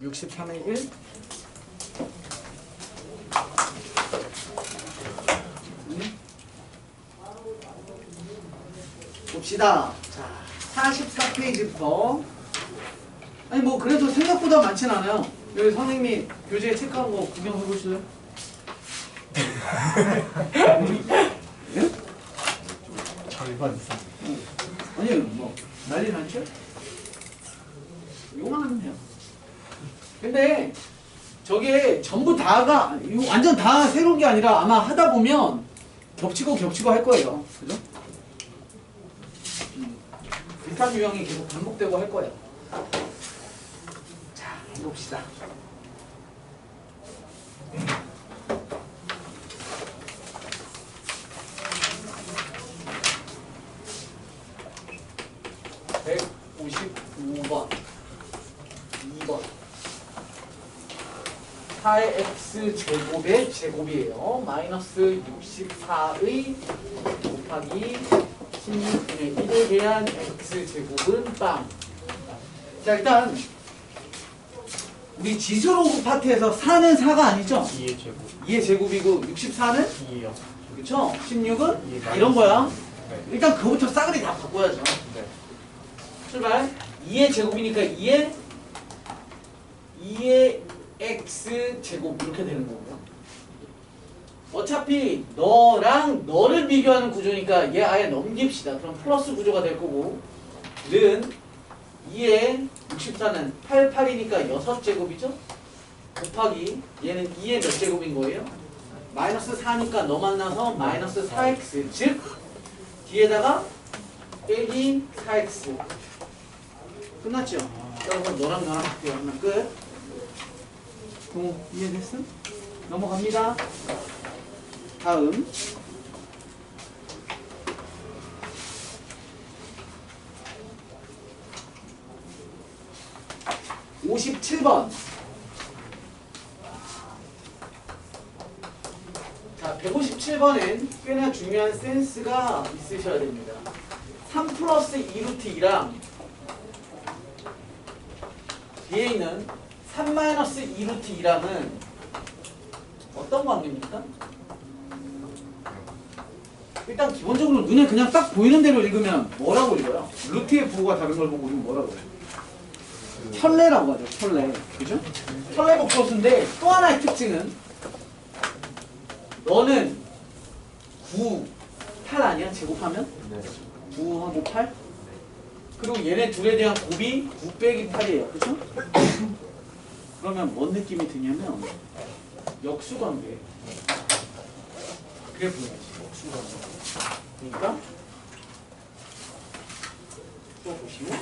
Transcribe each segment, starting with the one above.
63의 1 봅시다. 자, 44페이지부터 아니 뭐 그래도 생각보다 많진 않아요. 여기 선생님이 교재에 체크한 거 구경해 보실래요? 예? 절반 이상. 아니 뭐 난리 났죠? 요만 하면 돼요. 근데 저게 전부 다가 완전 다 새로운 게 아니라 아마 하다 보면 겹치고 할 거예요. 그죠? 비슷한 유형이 계속 반복되고 할 거예요. 자, 해봅시다. (155번) 2번 4의 x제곱의 제곱이에요. 마이너스 64의 곱하기 16분의 1에 대한 x제곱은 빵. 자, 일단 우리 지수로그 파트에서 4는 4가 아니죠? 2의 제곱. 2의 제곱이고 64는? 2요. 그쵸? 16은? 예, 이런 거야. 네. 일단 그거부터 싸그리 다 바꿔야죠. 네. 출발. 2의 제곱이니까 2의 x제곱 이렇게 되는 거고요. 어차피 너랑 너를 비교하는 구조니까 얘 아예 넘깁시다. 그럼 플러스 구조가 될 거고 는 2의 64는 88이니까 6제곱이죠? 곱하기 얘는 2의 몇 제곱인 거예요? 마이너스 4니까 너 만나서 마이너스 4x 즉 뒤에다가 빼기 4x 끝났죠? 그래서 너랑 나랑 바뀌어 하면 끝. 동호 이해됐음? 넘어갑니다. 다음 57번. 자, 157번엔 꽤나 중요한 센스가 있으셔야 됩니다. 3 플러스 2루트 2랑 뒤에 있는 3 마이너스 2루트 2랑은 어떤 관계입니까? 일단 기본적으로 눈에 그냥 딱 보이는 대로 읽으면 뭐라고 읽어요? 루트의 부호가 다른 걸 보고 우리는 뭐라고 해요? 켤레라고 하죠. 켤레. 그죠? 켤레 복소수인데 또 하나의 특징은 너는 9, 8 아니야? 제곱하면? 네. 9하고 8? 그리고 얘네 둘에 대한 곱이 9 빼기 8이에요. 그죠? 그러면 뭔 느낌이 드냐면 역수관계. 그래 보여야지. 역수관계. 그러니까 또 보시면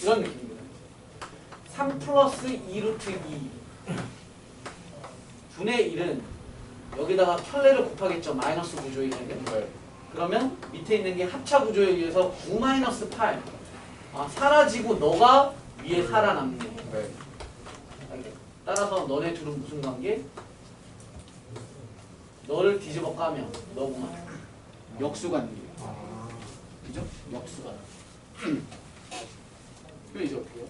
이런 느낌입니다. 3 플러스 2루트 2 분의 1은 여기다가 켤레를 곱하겠죠. 마이너스 구조이기 때문에. 네. 그러면 밑에 있는 게 합차 구조에 의해서 9 마이너스 8 사라지고 너가 위에 살아남네. 네. 따라서 너네 둘은 무슨 관계? 너를 뒤집어 까면 너구만. 역수관계. 그죠? 역수관계. 그럼 이제 어떻게 해요?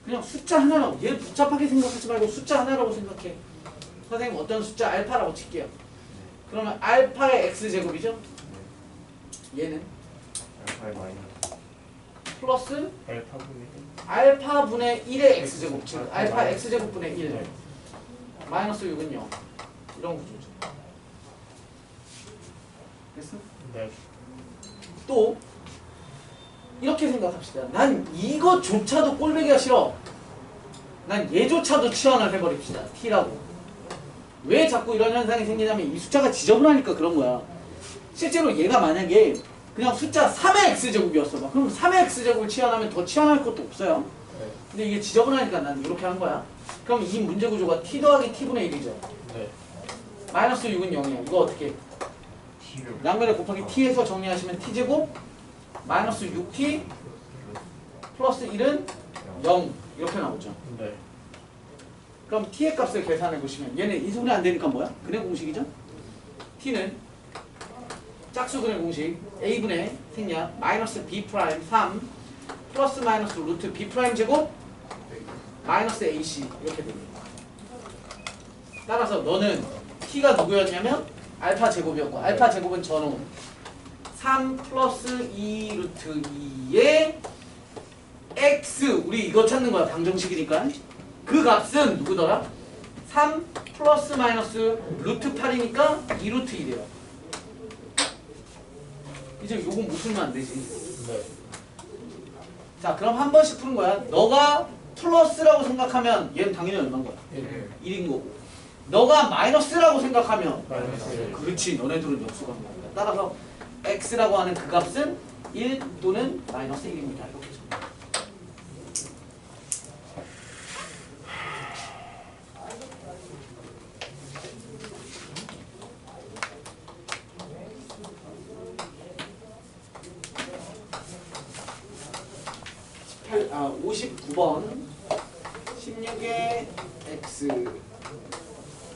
그냥 숫자 하나라고. 얘를 복잡하게 생각하지 말고 숫자 하나라고 생각해. 선생님 어떤 숫자 알파라고 칠게요. 그러면 알파의 x제곱이죠? 얘는 알파의 마이너스. 플러스 알파분의 알파분의 1의 x제곱. 즉 알파 x제곱분의 1. 네. 마이너스 6은 0. 이런 구조죠. 됐어? 네. 또 이렇게 생각합시다. 난 이것조차도 꼴보기가 싫어. 난 얘조차도 치환을 해버립시다. t라고. 왜 자꾸 이런 현상이 생기냐면 이 숫자가 지저분하니까 그런 거야. 실제로 얘가 만약에 그냥 숫자 3의 x제곱이었어. 막 그럼 3의 x제곱을 치환하면 더 치환할 것도 없어요. 네. 근데 이게 지저분하니까 난 이렇게 한 거야. 그럼 이 문제 구조가 t 더하기 t분의 1이죠. 네. 마이너스 6은 0이야. 이거 어떻게? T를. 양면에 곱하기 t에서 정리하시면 t제곱 마이너스 6t 플러스 1은 0 이렇게 나오죠. 네. 그럼 t의 값을 계산해 보시면 얘는 인수분해 안 되니까 뭐야? 근해 공식이죠? t는 짝수근해 공식 a분의 생략 마이너스 b 프라임 3 플러스 마이너스 루트 b 프라임 제곱 마이너스 ac 이렇게 됩니다. 따라서 너는 t가 누구였냐면 알파 제곱이었고 알파 제곱은 전후 3 플러스 2 루트 2의 x 우리 이거 찾는 거야. 방정식이니까 그 값은 누구더라? 3 플러스 마이너스 루트 8이니까 2 루트 1이에요. 이제 요건 못 풀면 안 되지. 네. 자 그럼 한 번씩 푸는 거야. 너가 플러스라고 생각하면 얘는 당연히 얼마인 거야? 1인 거고 너가 마이너스라고 생각하면 마이너스. 그렇지 너네들은 역수가 한 거야. 따라서 x라고 하는 그 값은 1 또는 마이너스 1입니다. 이렇게 적어. 아, 59번 16의 x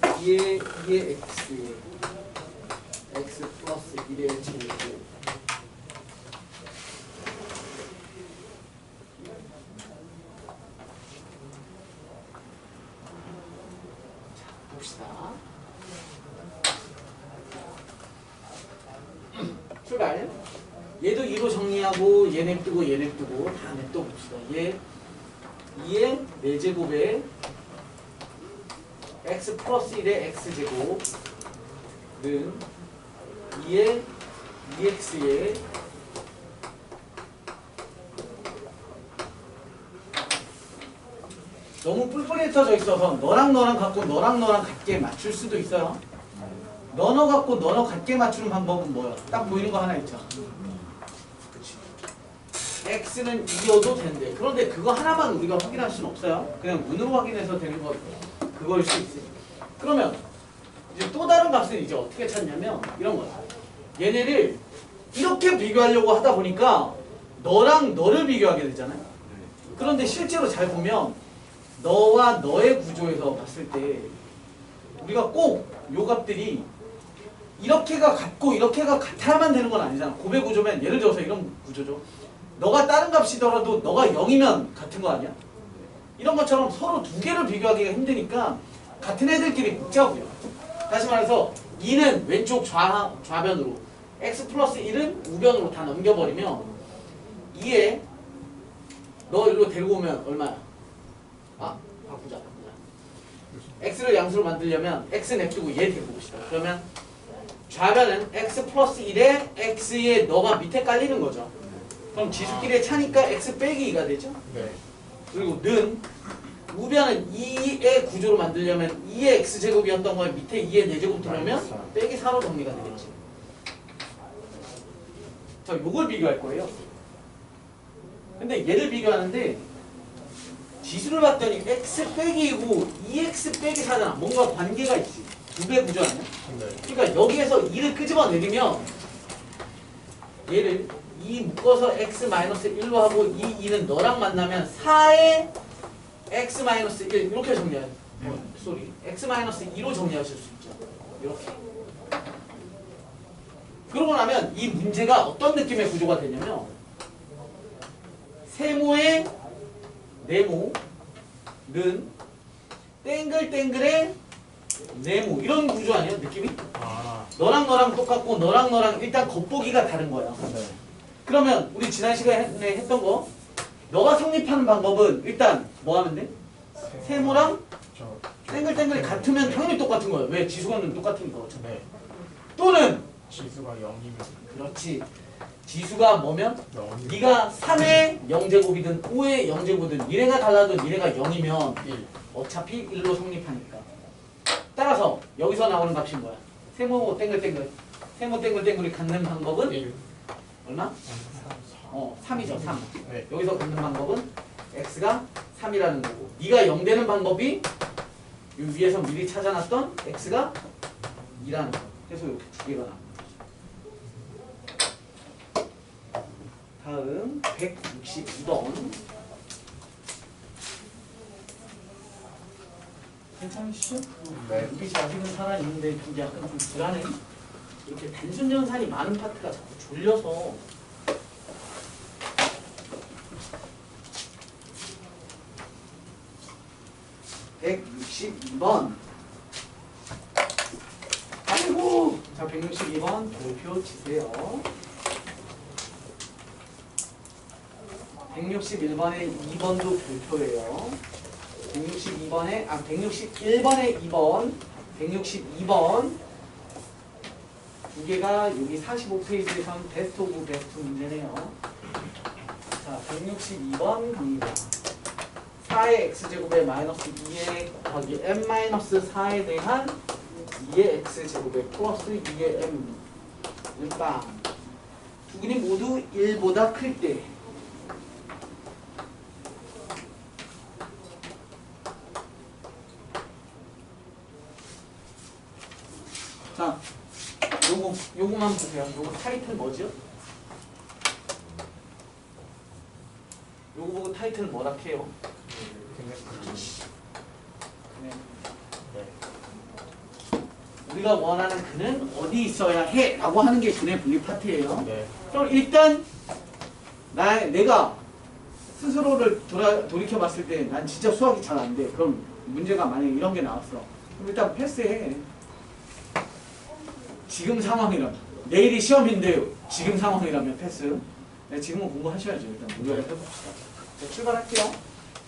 2의 x x 플러스 1의 제곱 자 봅시다. 출발. 얘도 2로 정리하고 얘 냅두고 얘 냅두고 다 냅둬 봅시다. 얘 2의 4제곱에 x 플러스 1의 x제곱은 2의 2x에 너무 뿔뿔이 흩어져 있어서 너랑 너랑 갖고 너랑 너랑 같게 맞출 수도 있어요. 너너 갖고 너너 같게 맞추는 방법은 뭐야? 딱 보이는 거 하나 있죠. x는 2여도 된대. 그런데 그거 하나만 우리가 확인할 수는 없어요. 그냥 눈으로 확인해서 되는 거 그거일 수 있어요. 그러면 이제 또 다른 값은 이제 어떻게 찾냐면 이런 거야. 얘네를 이렇게 비교하려고 하다 보니까 너랑 너를 비교하게 되잖아요. 그런데 실제로 잘 보면 너와 너의 구조에서 봤을 때 우리가 꼭 요 값들이 이렇게가 같고 이렇게가 같아야만 되는 건 아니잖아. 고배 구조면 예를 들어서 이런 구조죠. 너가 다른 값이더라도 너가 0이면 같은 거 아니야? 이런 것처럼 서로 두 개를 비교하기가 힘드니까 같은 애들끼리 곱자고요. 다시 말해서 2는 왼쪽 좌변으로 x 플러스 1은 우변으로 다 넘겨버리면 2에 너 일로 데리고 오면 얼마야? 아 바꾸자. x를 양수로 만들려면 x 냅두고 얘 데리고 옵시다. 그러면 좌변은 x 플러스 1에 x에 너가 밑에 깔리는 거죠. 그럼 지수끼리의 차니까 x 빼기 2가 되죠. 네. 그리고 는 우변은 2의 구조로 만들려면 2의 x제곱이었던 거에 밑에 2의 4제곱 들어오면 빼기 4로 정리가 되겠지. 자, 요걸 비교할 거예요. 근데 얘를 비교하는데 지수를 봤더니 x 빼기 2고 2x 빼기 4잖아. 뭔가 관계가 있지. 두 배 구조 아니야? 네. 그러니까 여기에서 2를 끄집어내리면 얘를 2 묶어서 x-1로 하고 이 2는 너랑 만나면 4의 x-1 이렇게 정리해요. 쏘리. x-2로 정리하실 수 있죠. 이렇게. 그러고 나면 이 문제가 어떤 느낌의 구조가 되냐면 세모의 네모는 땡글땡글의 네모 이런 구조 아니에요? 느낌이? 아. 너랑 너랑 똑같고 너랑 너랑 일단 겉보기가 다른 거야. 네. 그러면 우리 지난 시간에 했던 거 너가 성립하는 방법은 일단 뭐 하면 돼? 세모랑 땡글땡글이 같으면 당연히 똑같은 거야. 왜? 지수가는 똑같으니까. 네. 또는 지수가 0이면 그렇지. 지수가 뭐면? 0. 네가 3의 0제곱이든 5의 0제곱이든 니네가 달라도 니네가 0이면 1. 어차피 1로 성립하니까. 따라서 여기서 나오는 값이 뭐야? 세모 땡글땡글. 세모 땡글땡글이 갖는 방법은 1. 얼마? 3이죠. 3. 네. 여기서 갖는 방법은 x가 3이라는 거고 네가 0 되는 방법이 이 위에서 미리 찾아놨던 x가 2라는 거. 그래서 이렇게 두 개가 나옵니다. 다음 162번 괜찮으시죠? 네. 눈빛이 아직은 살아있는데 이게 약간 좀 불안해. 이렇게 단순 연산이 많은 파트가 자꾸 졸려서. (162번) 아이고. 자, 162번 돌표 치세요. 161번에 2번도 별표예요. 161번에 2번, 162번 두 개가 여기 45페이지에선 베스트 오브 베스트 문제네요. 자, 162번 갑니다. 4의 x제곱에 마이너스 2의 더하기 m-4에 대한 2의 x제곱에 플러스 2의 m 일빵 두 근이 모두 1보다 클 때 자, 요거만 보세요. 요거 타이틀 뭐죠? 요거 보고 타이틀 뭐라 해요? 우리가 원하는 그는 어디 있어야 해? 라고 하는 게 분의 분리 파트예요. 네. 그럼 일단 내가 스스로를 돌이켜 봤을 때 난 진짜 수학이 잘 안 돼. 그럼 문제가 만약에 이런 게 나왔어. 그럼 일단 패스해. 지금 상황이라면 내일이 시험인데 지금 상황이라면 패스. 네, 지금은 공부하셔야죠. 일단 노력을 해봅시다. 자, 출발할게요.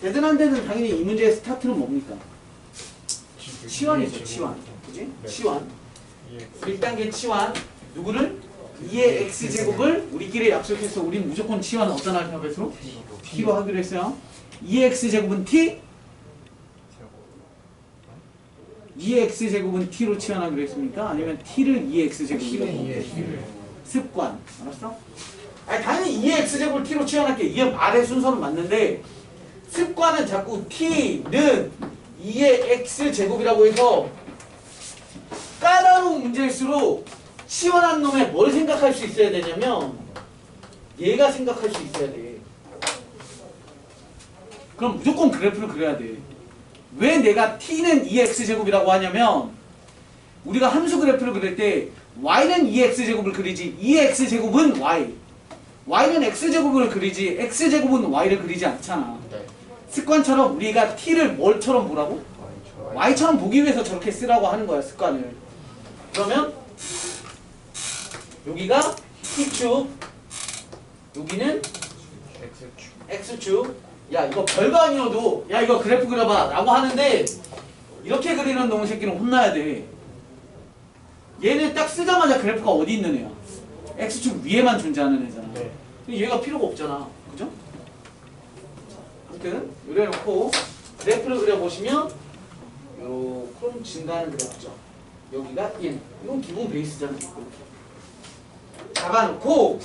되든 안 되든 당연히 이 문제의 스타트는 뭡니까? 치환이죠. 치환. 그지? 네. 치환. 예. 1단계 치환. 누구를? 2의 x제곱을 우리끼리 약속해서 우린 무조건 치환 어떤 알파벳으로? t로 하기로 했어요. 2의 x제곱은 t? 2의 x제곱은 t로 치환하기로 했습니까? 아니면 t를 2의 x제곱으로? 습관. 알았어? 아니, 당연히 2의 x제곱을 t로 치환할게. 이게 말의 순서는 맞는데 습관은 자꾸 t는 2의 x제곱이라고 해서 까다로운 문제일수록 치환한 놈에 뭘 생각할 수 있어야 되냐면 얘가 생각할 수 있어야 돼. 그럼 무조건 그래프를 그려야 돼. 왜 내가 t는 2의 x제곱이라고 하냐면 우리가 함수 그래프를 그릴 때 y는 2의 x제곱을 그리지 2의 x제곱은 y y는 x제곱을 그리지 x제곱은 y를 그리지 않잖아. 네. 습관처럼 우리가 t를 뭘처럼 보라고? y처럼 보기 위해서 저렇게 쓰라고 하는 거야, 습관을. 그러면 여기가 t축, 여기는 x축. 야, 이거 별거 아니어도 야, 이거 그래프 그려봐 라고 하는데 이렇게 그리는 놈의 새끼는 혼나야 돼. 얘는 딱 쓰자마자 그래프가 어디 있는 애야? x축 위에만 존재하는 애잖아. 네. 얘가 필요가 없잖아. 그죠? 아무튼 이래 놓고 그래프를 그려보시면 요 그럼 증가하는 그래프죠. 여기가 1. 이건 기본 베이스잖아. 이렇게 잡아놓고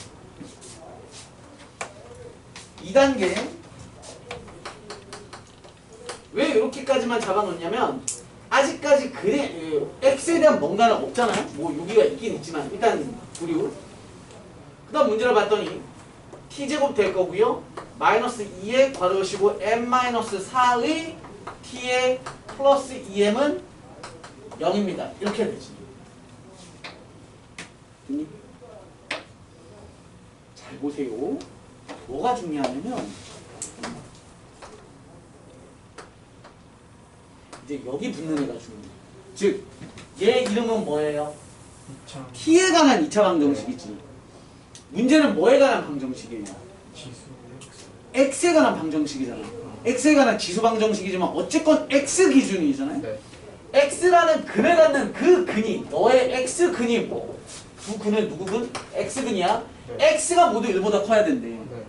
2단계 왜 이렇게까지만 잡아놓냐면 아직까지 x에 대한 뭔가는 없잖아요. 뭐 여기가 있긴 있지만 일단 보류. 그 다음 문제를 봤더니 t제곱 될 거고요. 마이너스 2의 괄호 열시고 m-4의 t의 플러스 2m은 0입니다. 이렇게 되지. 됐니? 잘 보세요. 뭐가 중요하냐면 이제 여기 붙는 애가 중요해. 즉, 얘 이름은 뭐예요? t에 관한 2차 방정식이지. 문제는 뭐에 관한 방정식이에요? x에 관한 방정식이잖아. x에 관한 지수 방정식이지만 어쨌건 x 기준이잖아요. 네. x라는 근을 갖는 그 근이 너의 x 근이 뭐? 두 근은 누구 근? x 근이야. 네. x가 모두 1보다 커야 된대. 네.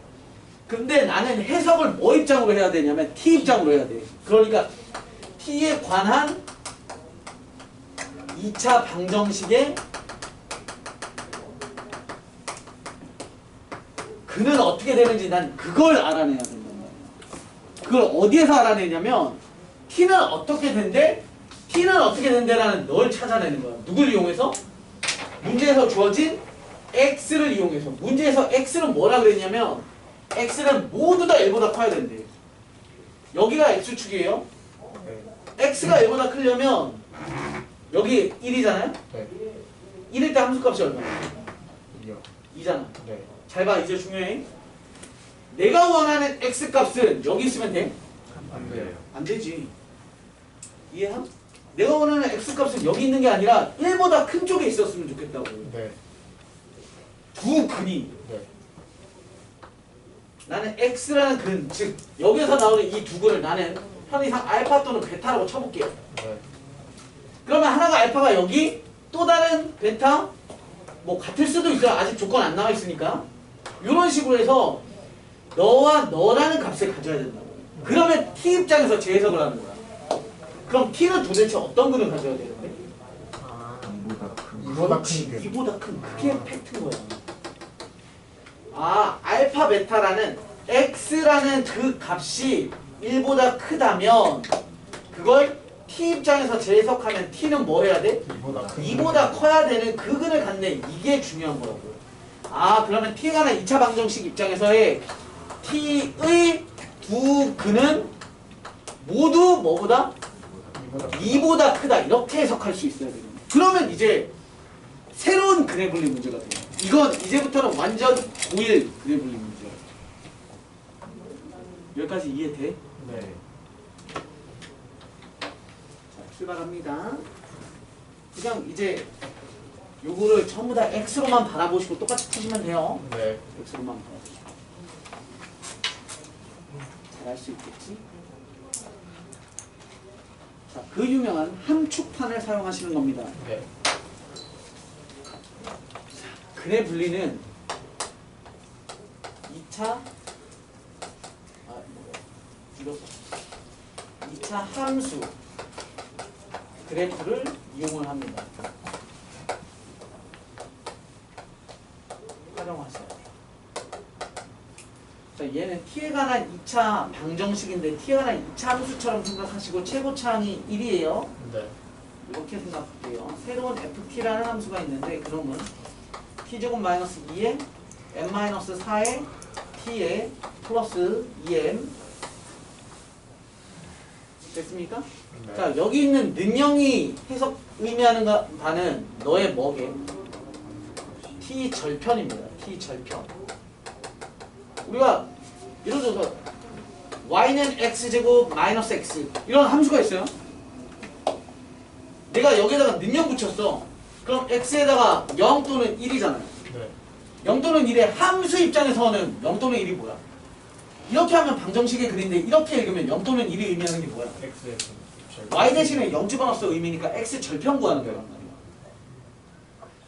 근데 나는 해석을 뭐 입장으로 해야 되냐면 t 입장으로 해야 돼. 그러니까 t에 관한 2차 방정식의 근은 어떻게 되는지 난 그걸 알아내야 된단 말이야. 그걸 어디에서 알아내냐면 t는 어떻게 된대? t는 어떻게 된대라는 널 찾아내는 거야. 누굴 이용해서? 문제에서 주어진 x를 이용해서. 문제에서 x는 뭐라 그랬냐면 x는 모두 다 1보다 커야 된대. 여기가 x축이에요. 네. x가 1보다 크려면 여기 1이잖아요? 네. 1일 때 함수값이 얼마야? 2요. 2잖아. 네. 잘 봐, 이제 중요해. 내가 원하는 x값은 여기 있으면 돼? 안 돼요. 안 되지. 이해함? 내가 원하는 x값은 여기 있는 게 아니라 1보다 큰 쪽에 있었으면 좋겠다고. 네. 두 근이. 네. 나는 x라는 근, 즉 여기서 나오는 이 두 근을 나는 편의상 알파 또는 베타라고 쳐볼게요. 네. 그러면 하나가 알파가 여기, 또 다른 베타, 뭐 같을 수도 있어요. 아직 조건 안 나와 있으니까. 이런 식으로 해서 너와 너라는 값을 가져야 된다고. 그러면 t 입장에서 재해석을 하는 거야. 그럼 t는 도대체 어떤 근을 가져야 되는데? 아. 이보다 큰. 이보다 큰 게. 이보다 큰 그게 팩트인 거야. 아, 알파 베타라는 x라는 그 값이 1보다 크다면 그걸 t 입장에서 재해석하면 t는 뭐 해야 돼? 이보다 큰. 2보다 커야 되는 그 근을 갖네. 이게 중요한 거라고요. 아, 그러면 t에 관한 2차 방정식 입장에서의 t의 두 근은 모두 뭐보다? 이보다 2보다 크다. 이렇게 해석할 수 있어야 돼요. 그러면 이제 새로운 근해 분리 문제가 돼요. 이건 이제부터는 완전 고일 근해 분리 문제야. 여기까지 이해돼? 네. 자, 출발합니다. 그냥 이제 요거를 전부 다 x로만 바라보시고 똑같이 푸시면 돼요. 네. x로만 바라보시고. 잘할 수 있겠지? 자, 그 유명한 함축판을 사용하시는 겁니다. 네. 근해 분리는 2차 줄여서 2차 함수 그래프를 이용을 합니다. 활용하셔야 돼요. 자, 얘는 t에 관한 2차 방정식인데 t에 관한 2차 함수처럼 생각하시고 최고차항이 1이에요. 네. 이렇게 생각할게요. 새로운 ft라는 함수가 있는데 그러면 t제곱 마이너스 2에 n 마이너스 4에 t에 플러스 2m 됐습니까? 네. 자, 여기 있는 능형이 해석 의미하는 바는 너의 뭐게? t 절편입니다. t 절편. 우리가 예를 들어서 y는 x제곱 마이너스 x 이런 함수가 있어요. 내가 여기에다가 능형 붙였어. 그럼 x에다가 0 또는 1이잖아요. 네. 0 또는 1의 함수 입장에서는 0 또는 1이 뭐야? 이렇게 하면 방정식의 글인데 이렇게 읽으면 0 또는 1이 의미하는 게 뭐야? X의 y 대신에 0 집어넣었어 의미니까 x 절편 구하는 거란 말이야.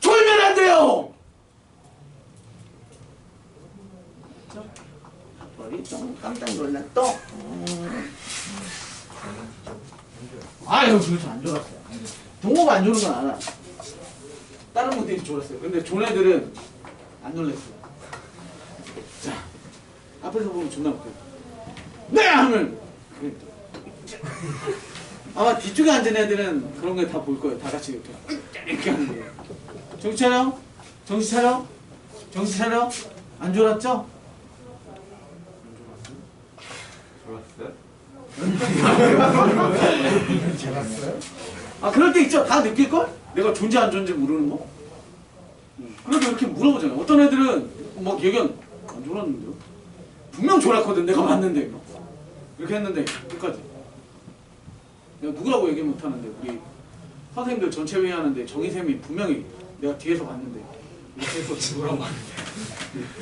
졸면 안 돼요! 머리 좀 깜짝 놀랐어. 아유, 그래서 안 졸았어요. 동호가 안 조는 건 알아. 다른 분들이 졸았어요. 근데 존 애들은 안 놀랐어요. 자, 앞에서 보면 존나 웃겨. 네! 하면 그래. 아마 뒤쪽에 앉은 애들은 그런 거 다 볼 거예요. 다 같이 이렇게 하는 거예요. 정신 차려? 정신 차려? 정신 차려? 안 졸았죠? 제가어요? 아, 그럴 때 있죠. 다 느낄걸? 내가 존재 안 존재 모르는 거? 그래도 이렇게 물어보잖아요. 어떤 애들은 막 얘기 안 졸았는데요? 분명 졸았거든. 내가 봤는데. 이렇게 했는데 끝까지. 내가 누구라고 얘기 못하는데 우리 선생님들 전체 회의하는데 정희쌤이 분명히 내가 뒤에서 봤는데 이렇게 해서 누구라고 하는데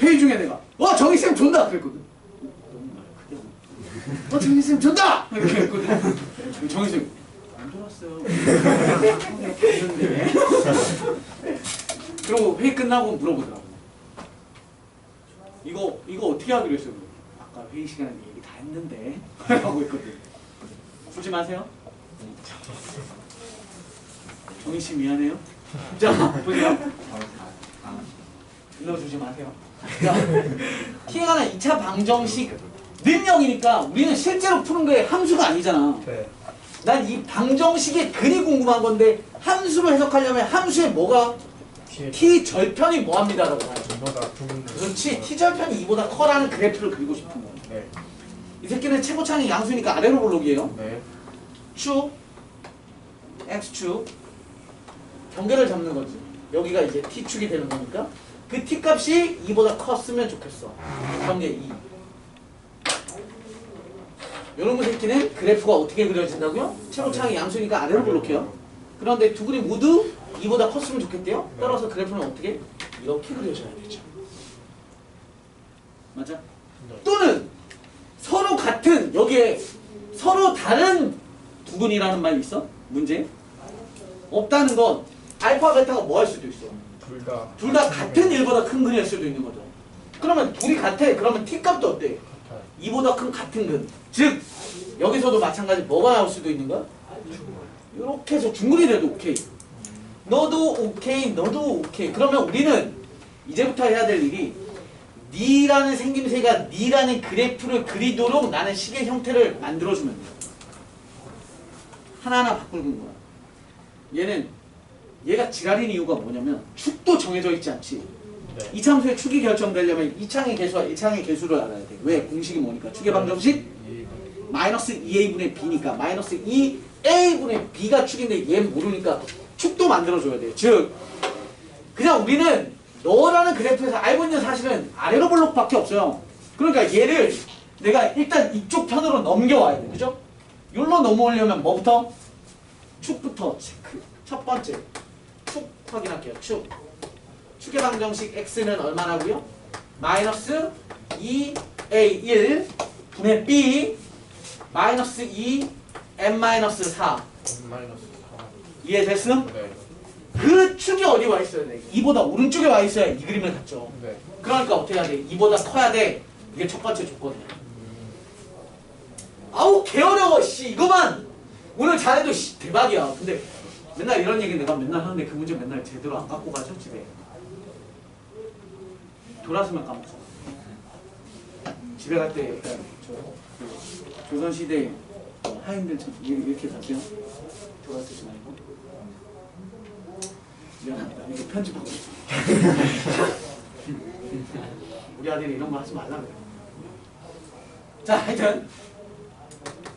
회의 중에 내가 정희쌤 존다! 그랬거든. 너무 말 크게 정희쌤 존다! 이렇게 했거든. 정희쌤 안 졸았어요. 봤는데. 그리고 회의 끝나고 물어보더라고. 이거 어떻게 하기로 했어요? 아까 회의 시간에 얘기 다 했는데 하고 있거든. 보지 마세요. 정희씨 미안해요. 자, 보세요. 눌러주지 마세요. 자, t에 관한 2차 방정식 능력이니까 우리는 실제로 푸는 게 함수가 아니잖아. 네. 난 이 방정식의 근이 궁금한 건데 함수로 해석하려면 함수에 뭐가 t 절편이 뭐합니다라고 하죠. 이보다 큰. 그렇지. t 절편이 2보다 커라는 그래프를 그리고 싶은 거야. 네. 이 새끼는 최고차항이 양수니까 아래로 볼록이에요. 네. 쭉 x축 경계를 잡는 거지. 여기가 이제 t축이 되는 거니까 그 t 값이 2보다 컸으면 좋겠어. 경계 2. 요런 거 새끼는 그래프가 어떻게 그려진다고요? 최고창이 양수니까 아래로 볼록해요. 그런데 두 그림 모두 2보다 컸으면 좋겠대요. 따라서 그래프는 어떻게? 이렇게 그려져야 되죠. 맞아? 또는 서로 같은 여기에 서로 다른 두 근이라는 말이 있어? 문제? 없다는 건 알파 베타가 뭐 할 수도 있어. 둘 다 같은 1보다 큰 근일 수도 있는 거죠. 그러면 둘이 같아. 그러면 t 값도 어때? 2보다 큰 같은 근. 즉 여기서도 마찬가지 뭐가 나올 수도 있는 거야? 이렇게 해서 중근이 돼도 오케이. 너도 오케이, 너도 오케이. 그러면 우리는 이제부터 해야 될 일이 니라는 생김새가 니라는 그래프를 그리도록 나는 식의 형태를 만들어주면 돼. 하나하나 바꾸는 거야. 얘가 지랄인 이유가 뭐냐면 축도 정해져 있지 않지. 네. 이참수의 축이 결정되려면 2창의 개수와 1창의 개수를 알아야 돼. 왜? 공식이 뭐니까? 축의 방정식 마이너스 2a분의 b니까 마이너스 2a분의 b가 축인데 얘는 모르니까 축도 만들어줘야 돼. 즉 그냥 우리는 너라는 그래프에서 알고 있는 사실은 아래로 볼록밖에 없어요. 그러니까 얘를 내가 일단 이쪽 편으로 넘겨와야 돼. 그죠? 여기로 넘어오려면 뭐부터? 축부터 체크. 첫 번째 축 확인할게요. 축의 방정식 x는 얼마라고요? 마이너스 2a1 분의 b 마이너스 2m 마이너스 4 이해됐음? 네. 그 축이 어디 와 있어야 돼? 2보다 오른쪽에 와 있어야 이 그림을 갖죠. 네. 그러니까 어떻게 해야 돼? 2보다 커야 돼. 이게 첫 번째 조건이야. 아우 개어려워 씨 이거만 오늘 잘해도 씨 대박이야. 근데 맨날 이런 얘기 내가 맨날 하는데 그 문제 맨날 제대로 안 갖고 가죠 집에. 돌아서면 까먹어. 집에 갈 때 조선시대 하인들 이렇게 가세요. 돌아서지 말고. 미안합니다. 이거 편집하고 있어. 우리 아들이 이런 거 하지 말라 그래. 자, 하여튼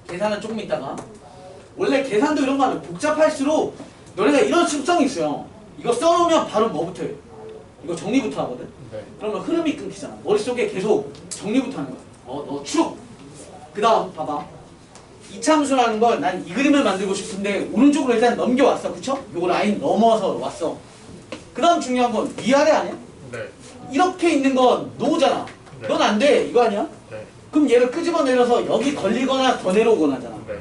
계산은 조금 있다가 원래 계산도 이런 거 하면 복잡할수록 너네가 이런 습성이 있어요. 이거 써놓으면 바로 뭐부터 해? 이거 정리부터 하거든? 네. 그러면 흐름이 끊기잖아. 머릿속에 계속 정리부터 하는 거야. 축! 그 다음 봐봐. 이참수라는 걸 난 이 그림을 만들고 싶은데 오른쪽으로 일단 넘겨왔어. 그쵸? 요거 라인 넘어서 왔어. 그 다음 중요한 건 위아래 아니야? 네. 이렇게 있는 건 노잖아. 네. 넌 안 돼. 이거 아니야? 네. 그럼 얘를 끄집어내려서 여기 걸리거나 더 내려오거나 하잖아. 네.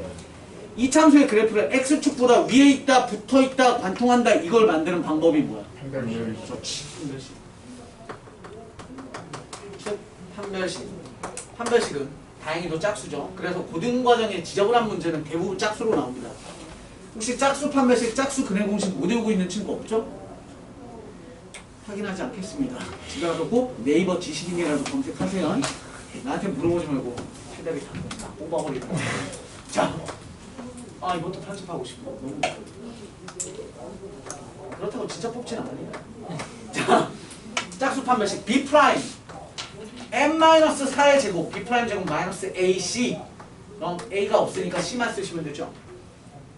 이참수의 그래프를 x축보다 위에 있다, 붙어 있다, 관통한다 이걸 만드는 방법이 뭐야? 그렇지. 판별식. 판별식은 다행히도 짝수죠. 그래서 고등과정의 지저분한 문제는 대부분 짝수로 나옵니다. 혹시 짝수 판별식, 짝수 근해 공식 못 외우고 있는 친구 없죠? 확인하지 않겠습니다. 집에 가서 꼭 네이버 지식인이라도 검색하세요. 나한테 물어보지 말고 페달이 다 뽑아버리고. 자, 이것도 편집하고 싶어. 너무 그렇다고 진짜 뽑진 않으니까. 자, 짝수 판별식 B 프라임 n-4의 제곱 B 프라임 제곱 마이너스 AC. 그럼 A가 없으니까 C만 쓰시면 되죠.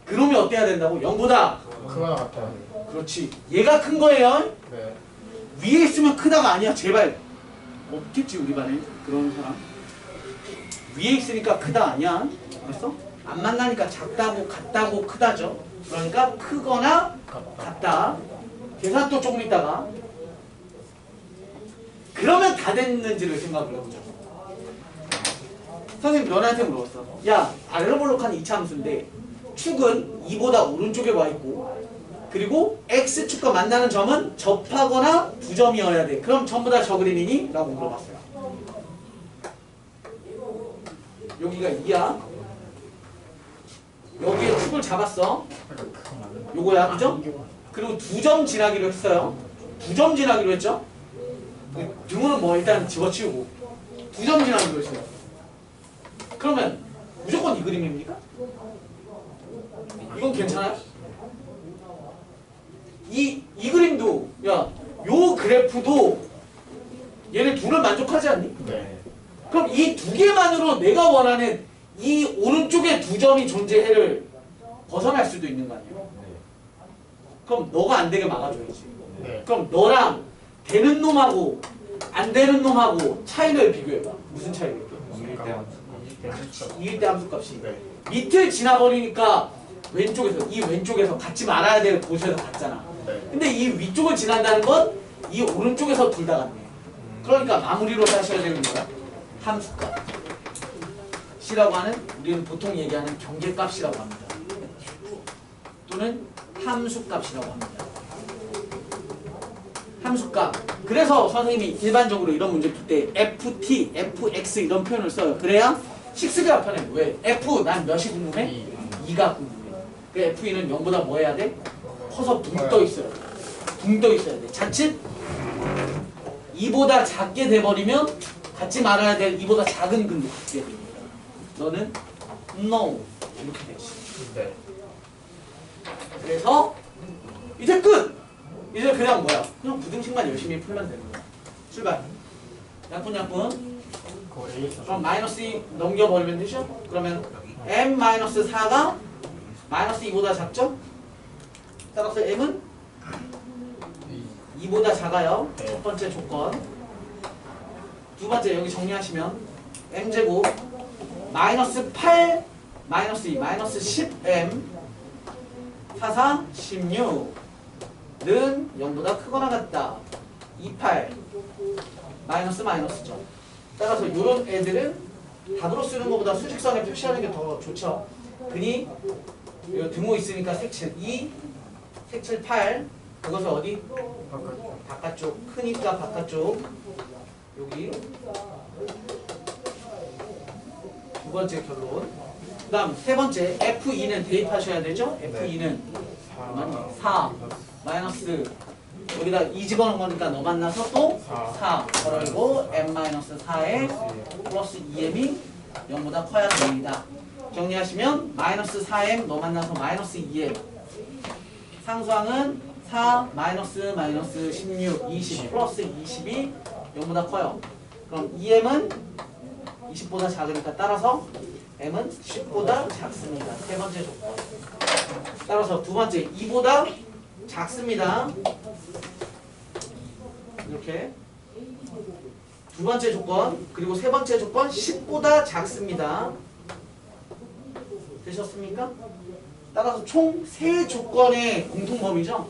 그놈이 어때야 된다고? 0보다 그거나 같아요. 그렇지. 얘가 큰 거예요. 네. 위에 있으면 크다가 아니야. 제발. 없겠지 우리 반에 그런 사람. 위에 있으니까 크다 아니야. 알았어? 안 만나니까 작다고 같다고 크다죠. 그러니까 크거나 같다. 계산 또 조금 있다가 그러면 다 됐는지를 생각을 해보자. 선생님 너네한테 물어봤어. 야 아래로 볼록한 이차함수인데 축은 2보다 오른쪽에 와 있고 그리고 x축과 만나는 점은 접하거나 두 점이어야 돼. 그럼 전부 다 저 그림이니? 라고 물어봤어요. 여기가 2야. 여기에 축을 잡았어. 요거야, 그죠? 그리고 두 점 지나기로 했어요. 두 점 지나기로 했죠? 등호는 뭐 일단 집어치우고 두 점 지나기로 했어요. 그러면 무조건 이 그림입니까? 이건 괜찮아요? 이 그림도 야, 요 그래프도 얘네 둘을 만족하지 않니? 네. 그럼 이 두 개만으로 내가 원하는 이 오른쪽에 두 점이 존재해를 벗어날 수도 있는 거 아니에요? 그럼 너가 안 되게 막아줘야지. 네. 그럼 너랑 되는 놈하고 안 되는 놈하고 차이를 비교해봐. 무슨 차이를 비교해? 이길 때 이길 때 함수값이 네. 밑을 지나버리니까 왼쪽에서 이 왼쪽에서 갖지 말아야 될 곳에서 갔잖아. 네. 근데 이 위쪽을 지난다는 건 이 오른쪽에서 둘 다 갔네. 그러니까 마무리로 하셔야 되는 거야. 함수값이라고 하는 우리는 보통 얘기하는 경계값이라고 합니다. 또는 함수값이라고 합니다. 함수값. 그래서 선생님이 일반적으로 이런 문제 풀 때 FT, FX 이런 표현을 써요. 그래야 식스가 편해. 왜? F 난 몇이 궁금해? 2가 궁금해. 그 F2는 0보다 뭐 해야 돼? 커서 붕 떠 있어야 돼. 붕 떠 있어야 돼. 자칫 2보다 작게 돼버리면 갖지 말아야 될 2보다 작은 근도 갖게 됩니다. 너는 no 이렇게 되지. 네. 그래서 이제 끝! 이제 그냥 뭐야? 그냥 부등식만 열심히 풀면 되는 거야. 출발. 약분. 그거 A 그럼 마이너스 2 넘겨버리면 되죠? 그러면 m-4가 마이너스 2보다 작죠? 따라서 m은 2보다 작아요. 네. 첫 번째 조건. 두 번째 여기 정리하시면 m제곱 마이너스 8 마이너스 2 마이너스 10m 44 16는 0보다 크거나 같다. 28 마이너스죠. 따라서 이런 애들은 답으로 쓰는 것보다 수직선에 표시하는 게 더 좋죠. 그니 이거 등호 있으니까 색칠 2 색칠 8 그것을 어디? 바깥쪽. 크니까 바깥쪽. 여기 두 번째 결론. 그 다음 세 번째 F2는 대입하셔야 되죠? F2는 4 마이너스 여기다 2 집어넣은 거니까 너 만나서 또 4 그리고 m-4에 플러스 2m이 0보다 커야 됩니다. 정리하시면 마이너스 4m 너 만나서 마이너스 2m 상수항은 4 마이너스 16 20 플러스 20이 0보다 커요. 그럼 2m은 20보다 작으니까 따라서 m은 10보다 작습니다. 세 번째 조건. 따라서 두 번째 2보다 작습니다. 이렇게 두 번째 조건 그리고 세 번째 조건 10보다 작습니다. 되셨습니까? 따라서 총 3조건의 공통범위죠.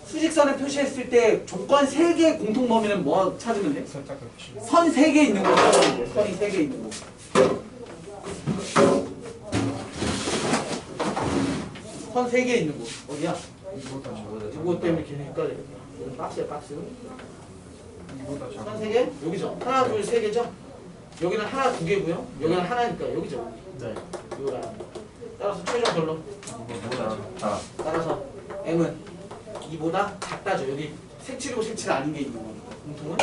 수직선을 표시했을 때 조건 3개의 공통범위는 뭐 찾으면 돼? 선 3개 있는 거 찾으면 돼. 선이 3개 있는 거. 선 3개 있는 곳 어디야? 이거 때문에 이렇게 헷갈리겠다. 박스야 박스. 선 3개? 여기죠. 하나 둘 3개죠? 여기는 하나 2개고요. 여기는 하나니까 여기죠. 네. 이거가. 따라서 최종 결론. 따라서 m은 2보다 작다죠. 여기 색칠이고 색칠 아닌 게 있는 거니까. 공통은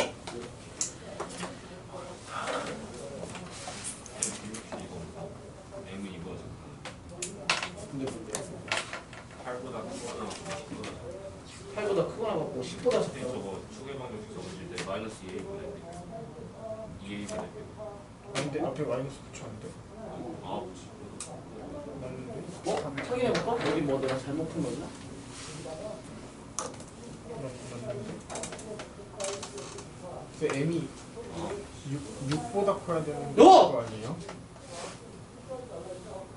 M은 이거죠. 근데 뭔데? 8보다 크거나 8보다 크거나 같고 10보다 근데 작다. 저거 추계 방정식 적어줄 때 마이너스 2a 보낼 때 2a 보낼 때 근데 앞에 마이너스 붙였는데. 아, 그치. 맞는데? 확인해볼까? 여기 뭐 내가 잘못 푼 거있나? 그 m이 6보다 커야 되는 너! 거 아니에요?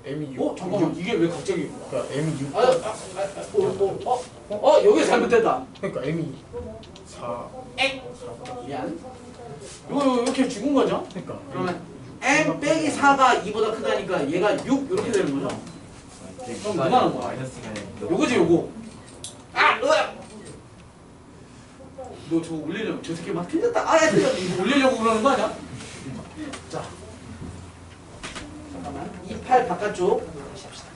m이 6. 어? 잠깐만 이게 왜 갑자기 그러니까 m이 6. 여기 잘못됐다. 그러니까 m이 4. 엥? 미안. 이거 이렇게 죽은 거죠? 그러니까. 그러면 m 빼기 4가 2보다 크다니까 얘가 6 이렇게 되는 거죠? 그럼 누가 하는 거야? 요거지 요거. 너 저거 올리려고 저 새끼 막 틀렸다. 틀렸다. 이거 올리려고 그러는 거 아니야? 자. 잠깐만. 28 바깥쪽 다시 합시다.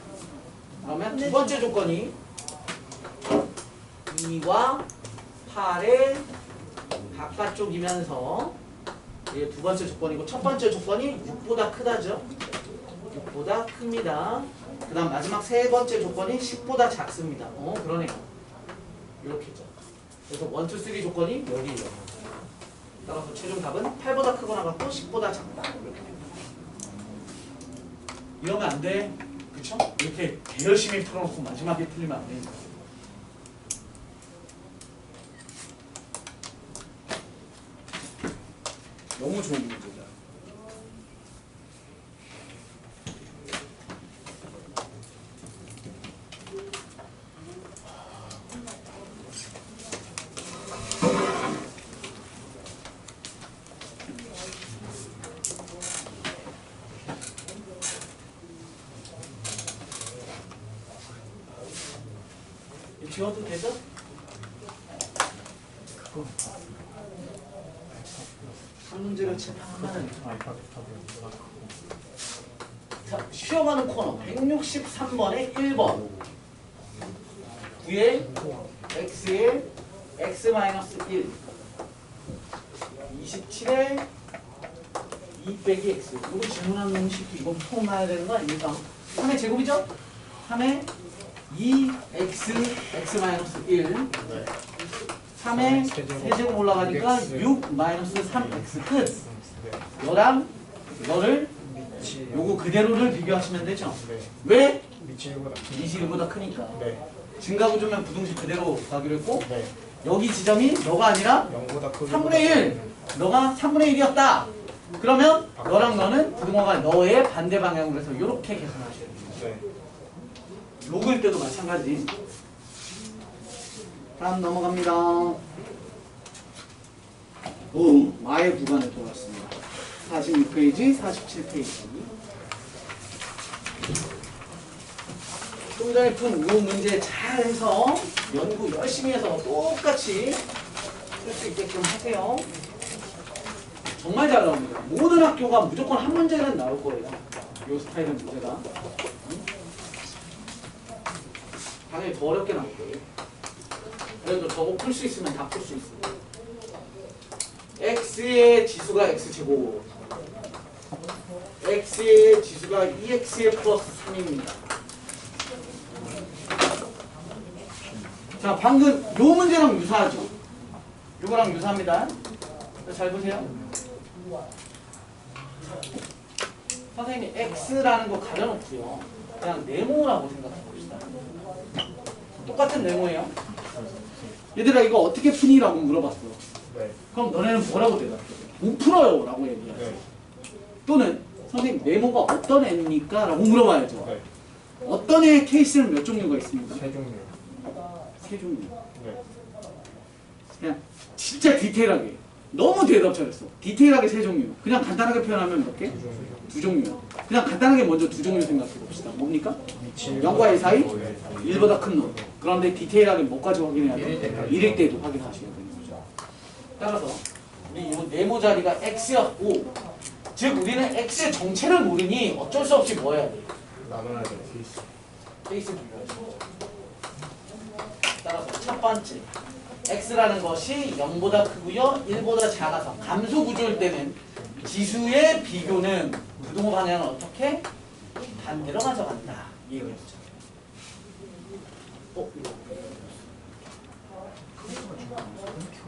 그러면 두 번째 조건이 2와 8의 바깥쪽이면서 이게 두 번째 조건이고 첫 번째 조건이 6보다 크다죠. 6보다 큽니다. 그 다음 마지막 세 번째 조건이 10보다 작습니다. 그러네요. 이렇게죠. 그래서 1, 2, 3 조건이 여기에요. 따라서 최종 답은 8보다 크거나 같고 10보다 작다. 이렇게 됩니다. 이러면 안 돼. 그쵸? 이렇게 열심히 풀어놓고 마지막에 틀리면 안 되니까. 너무 좋은 문제다. 지워도 되죠? 그거 한 문제를 채하면 알파벳하고 자, 쉬어가는 코너 163번에 1번 9에 x에 x-1 27에 2 빼기 x 이거 질문하는 형식도 이거 푸어 놔야 되는 거 아닙니까? 3의 제곱이죠? 3의 2x x-1 3의 세제곱 올라가니까 6 마이너스 3x 끝 너랑 너를 미치 요거 그대로를 비교하시면 되죠. 네. 왜? 미치보다 20보다 크니까. 네. 증가구조면 부등식 그대로 가기로 했고 네. 여기 지점이 너가 아니라 0보다 크고 3분의 1 너가 3분의 1이었다. 그러면 너랑 너는 부등호가 너의 반대 방향으로 해서 이렇게 계산하셔야 돼요. 네. 로그일 때도 마찬가지. 다음 넘어갑니다. 오, 마의 구간에 돌아왔습니다. 46페이지, 47페이지. 좀 전에 푼 이 문제 잘 해서 연구 열심히 해서 똑같이 쓸 수 있게끔 하세요. 정말 잘 나옵니다. 모든 학교가 무조건 한 문제는 나올 거예요. 이 스타일의 문제가. 당연히 더 어렵게 나올 거예요. 그래도 저거 풀 수 있으면 다 풀 수 있어요. x의 지수가 x제곱 x의 지수가 2x의 플러스 3입니다. 자, 방금 요 문제랑 유사하죠? 요거랑 유사합니다. 잘 보세요. 선생님이 x라는 거 가려놓고요. 그냥 네모라고 생각해 봅시다. 똑같은 네모예요. 얘들아 이거 어떻게 푸니? 라고 물어봤어. 네. 그럼 너네는 뭐라고 대답해? 못 풀어요 라고 얘기해요. 네. 또는 선생님 네모가 어떤 애입니까? 라고 물어봐야죠. 네. 어떤 애의 케이스는 몇 종류가 있습니까? 세 종류. 세 종류. 네. 그냥 진짜 디테일하게 너무 대답 잘했어. 디테일하게 세 종류. 그냥 간단하게 표현하면 몇 개? 두 종류. 두 종류. 그냥 간단하게 먼저 두 종류 생각해 봅시다. 뭡니까? 미치 0과 1 사이? 네. 1보다 큰 놈. 그런데 디테일하게 뭐까지 확인해야 돼? 1일 때까지. 1일 때도 확인하셔야 되는 거죠. 따라서 우리 이 네모 자리가 x였고 즉 우리는 x의 정체를 모르니 어쩔 수 없이 뭐 해야 돼? 나눠야 돼. 페이스. 케이스 비교하죠. 따라서 첫 번째 x라는 것이 0보다 크고요 1보다 작아서 감소 구조일 때는 지수의 비교는 부등호 방향을 어떻게? 반대로 가져간다. 이 얘기였죠.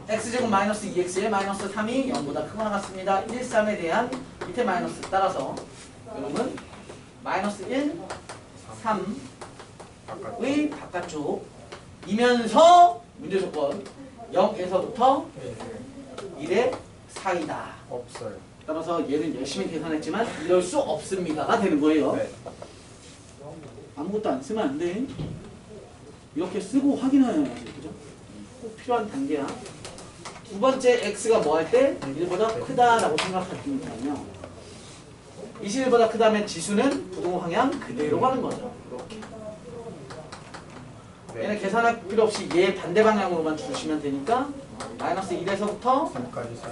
x제곱 마이너스 2x에 마이너스 3이 0보다 크거나 같습니다. 1, 3에 대한 밑에 마이너스 따라서 이놈은 마이너스 1, 3의 바깥쪽이면서 문제 조건 0에서부터 1의 사이다. 없어요. 따라서 얘는 열심히 계산했지만 이럴 수 없습니다가 되는 거예요. 네. 아무것도 안 쓰면 안 돼. 이렇게 쓰고 확인해야 돼. 그죠? 꼭 필요한 단계야. 두 번째 x가 뭐 할 때? 1보다 크다라고 생각하시면요. 21보다 크다면 지수는 부등호 방향 그대로 가는 거죠. 이렇게. 얘는 계산할 필요 없이 얘 반대 방향으로만 주시면 되니까 마이너스 1에서부터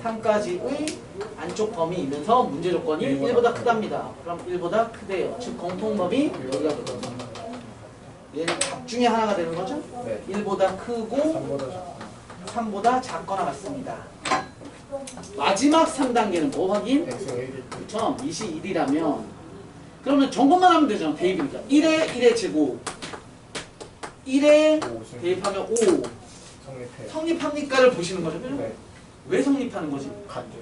3까지의 안쪽 범위이면서 문제 조건이 1보다 크답니다. 그럼 1보다 크대요. 즉 공통범위 여기가 되거든요. 얘는 답 중에 하나가 되는 거죠? 네. 1보다 크고 3보다 작고. 3보다 작거나 같습니다. 마지막 3단계는 뭐 확인? x가 1일 때. 그렇죠. 21이라면 그러면 점검만 하면 되잖아. 대입이니까 1에 1의 제곱 1에 대입하면 5 성립해요. 성립합니까를 보시는 거죠. 그죠? 네. 왜 성립하는 거지?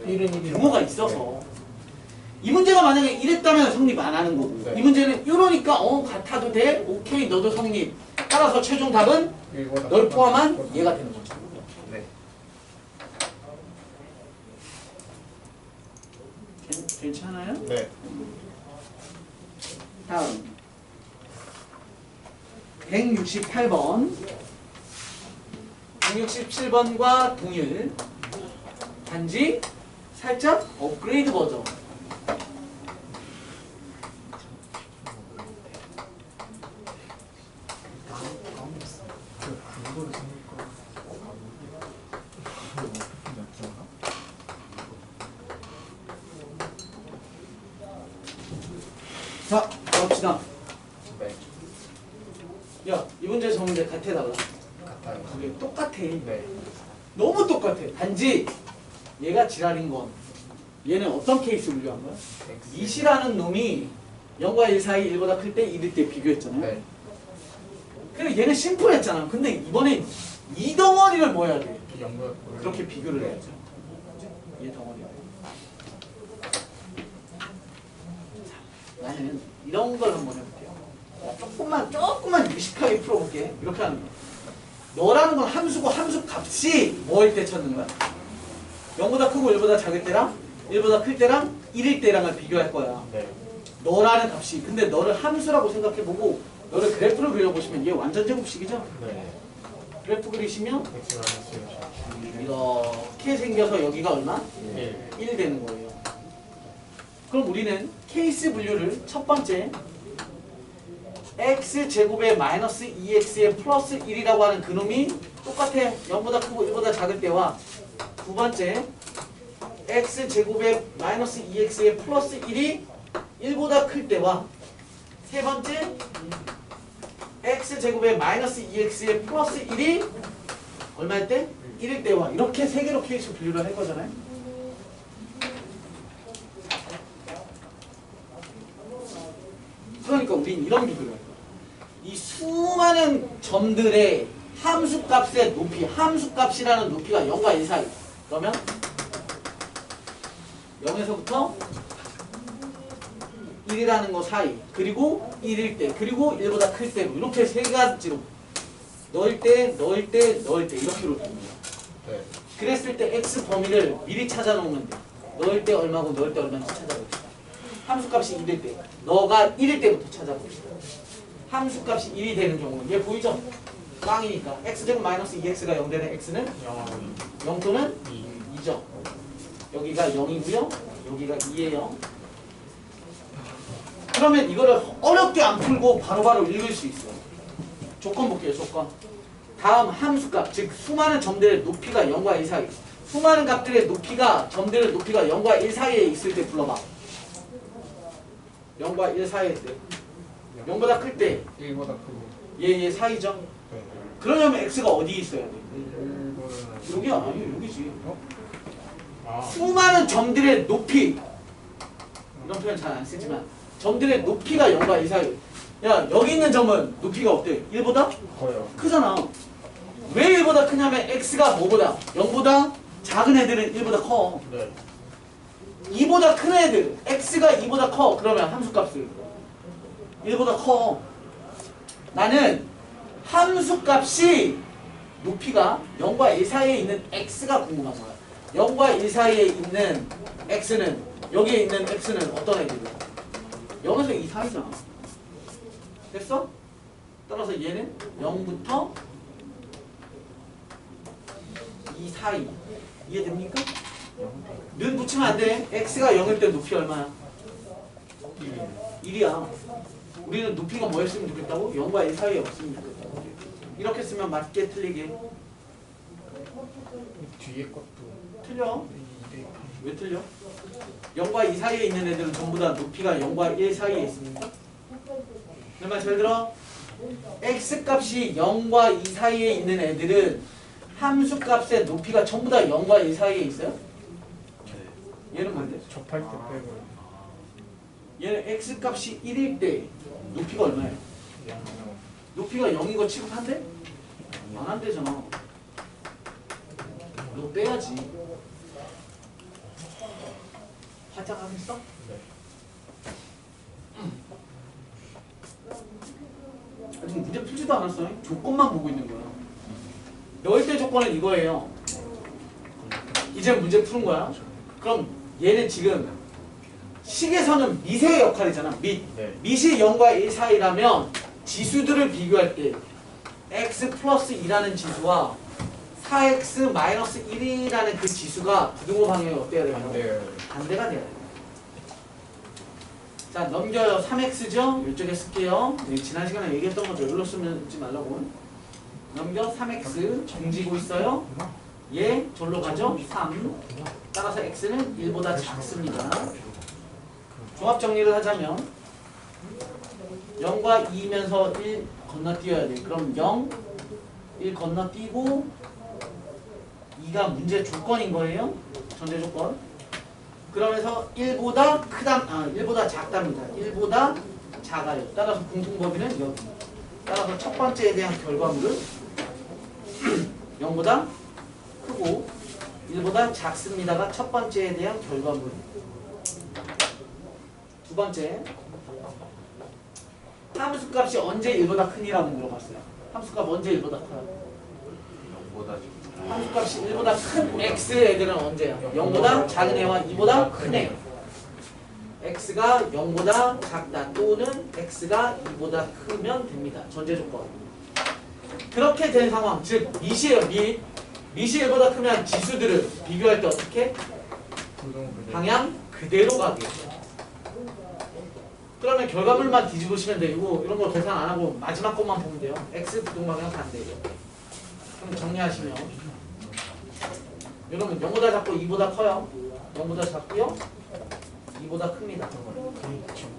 1은 1이 규모가 있어서 이 문제가 만약에 이랬다면 성립 안 하는 거고 네. 이 문제는 이러니까 같아도 돼? 오케이 너도 성립. 따라서 최종 답은 널 포함한 얘가 되는 거죠. 네. 괜찮아요? 네. 다음 168번 167번과 동일 단지 살짝 업그레이드 버전. 그거를 생각해. 자, 갑시다. 네. 야, 이 문제 저 문제 같아달라. 같아요. 그게 똑같아. 네. 너무 똑같아. 단지 얘가 지랄인 건 얘는 어떤 케이스 분류한 거야? 이시라는 놈이 0과 1 사이 1보다 클 때 1일 때 비교했잖아요. 네. 그래 얘는 심플했잖아. 근데 이번엔 이 덩어리를 뭐 해야 돼? 연구 그렇게 비교를 해야죠. 이 덩어리. 나는 이런 걸 한번 해볼게요. 조금만 유식하게 풀어볼게. 이렇게 하는 거야. 너라는 건 함수고 함수 값이 뭐일 때 찾는 거야? 0보다 크고 1보다 작을 때랑 1보다 클 때랑 1일 때랑을 비교할 거야. 네. 너라는 값이. 근데 너를 함수라고 생각해보고 너를 그래프를 그려보시면 얘 완전 제곱식이죠? 네. 그래프 그리시면 X 마이너스 이렇게 생겨서 여기가 얼마? 1. 1 되는 거예요. 그럼 우리는 케이스 분류를 첫 번째 x제곱에 마이너스 2x에 플러스 1이라고 하는 그놈이 똑같아. 0보다 크고 1보다 작을 때와 두 번째 x제곱에 마이너스 2x에 플러스 1이 1보다 클 때와 세 번째 x제곱에 마이너스 2x에 플러스 1이 얼마일 때? 1일 때와 이렇게 세 개로 케이스 분류를 할 거잖아요. 그러니까 우린 이런 비교를 할 거야. 이 수많은 점들의 함수값의 높이, 함수값이라는 높이가 0과 1 사이. 그러면 0에서부터 1이라는 거 사이, 그리고 1일 때, 그리고 1보다 클 때로 이렇게 세 가지로 넣을 때 이렇게로 됩니다. 네. 그랬을 때 x 범위를 미리 찾아놓으면 돼. 넣을 때 얼마고 넣을 때 얼마인지 찾아봅시다. 함수값이 1일 때, 너가 1일 때부터 찾아봅시다. 함수값이 1이 되는 경우는 얘 보이죠? 꽝이니까 x제곱 마이너스 2x가 0 되는 x는 0 또는 2죠. 여기가 0이고요. 여기가 2예요. 그러면 이거를 어렵게 안 풀고 바로바로 읽을 수 있어요. 조건 볼게요. 조건. 다음 함수값, 즉 수많은 점들의 높이가 0과 1 사이. 수많은 값들의 높이가, 점들의 높이가 0과 1 사이에 있을 때 불러봐. 0과 1 사이일 때. 0보다 클 때. 1보다 크고. 얘 사이죠. 네. 그러려면 x가 어디에 있어야 돼? 1보다는 여기야. 아니 여기지. 아. 수많은 점들의 높이. 이런 표현 잘 안 쓰지만 점들의 높이가 0과 1 사이. 야 여기 있는 점은 높이가 어때? 1보다? 커요. 크잖아. 왜 1보다 크냐면 x가 뭐보다? 0보다 작은 애들은 1보다 커. 네. 2보다 큰 애들, x가 2보다 커. 그러면 함수값을 1보다 커. 나는 함수값이 높이가 0과 1 사이에 있는 x가 궁금한 거야. 0과 1 사이에 있는 x는, 여기에 있는 x는 어떤 애들이야? 0에서 2 사이잖아. 됐어? 따라서 얘는 0부터 2 사이. 이해됩니까? 는 붙이면 안 돼. x가 0일 때 높이 얼마야? 1이야. 우리는 높이가 뭐였으면 좋겠다고? 0과 1 사이에 없으면 좋겠다고. 이렇게 쓰면 맞게 틀리게. 뒤에 것도 틀려. 왜 틀려? 0과 2 사이에 있는 애들은 전부 다 높이가 0과 1 사이에 있습니다. 내 말 잘 들어? x값이 0과 2 사이에 있는 애들은 함수값의 높이가 전부 다 0과 1 사이에 있어요? 얘는 뭔데? 접할 때 빼고. 얘는 x값이 1일 때 높이가 얼마예요? 높이가 0인 거 취급한대? 안 한대잖아. 너 빼야지. 화장 하겠어? 아직 문제 풀지도 않았어. 조건만 보고 있는 거야. 넣을 때 조건은 이거예요. 이제 문제 푸는 거야. 그럼 얘는 지금 식에서는 밑의 역할이잖아. 밑. 네. 밑이 0과 1 사이라면 지수들을 비교할 때 x 플러스 2라는 지수와 4x 마이너스 1이라는 그 지수가 부등호 방향이 어때야 돼요? 반대요. 반대가 돼야 돼요. 자, 넘겨요. 3x죠? 이쪽에 쓸게요. 네, 지난 시간에 얘기했던 것도 여기로 쓰지 말라고. 넘겨 3x 정지고 있어요. 얘 절로 가죠? 3. 따라서 x는 1보다 작습니다. 종합 정리를 하자면 0과 2면서 1 건너뛰어야 돼. 그럼 0, 1 건너뛰고 2가 문제 조건인 거예요. 전제 조건. 그러면서 1보다 크다, 1보다 작답니다. 1보다 작아요. 따라서 공통범위는 여기. 따라서 첫 번째에 대한 결과물은 0보다 크고 1보다 작습니다가 첫 번째에 대한 결과물. 두 번째, 함수값이 언제 1보다 크니라고 물어봤어요. 함수값 언제 1보다 커요? 0보다 지금 함수값이 1보다 큰 x 애들은 언제야? 0보다 작은 애와 2보다 큰 애. x가 0보다 작다 또는 x가 2보다 크면 됩니다. 전제 조건. 그렇게 된 상황, 즉 밑이에요. 밑이 1보다 크면 지수들을 비교할 때 어떻게? 부동 그대로. 방향 그대로 가게. 그러면 결과물만 뒤집으시면 되고 이런 거 계산 안 하고 마지막 것만 보면 돼요. x 부동 방향 반대예요. 그럼 정리하시면 여러분 0보다 작고 2보다 커요. 0보다 작고요. 2보다 큽니다.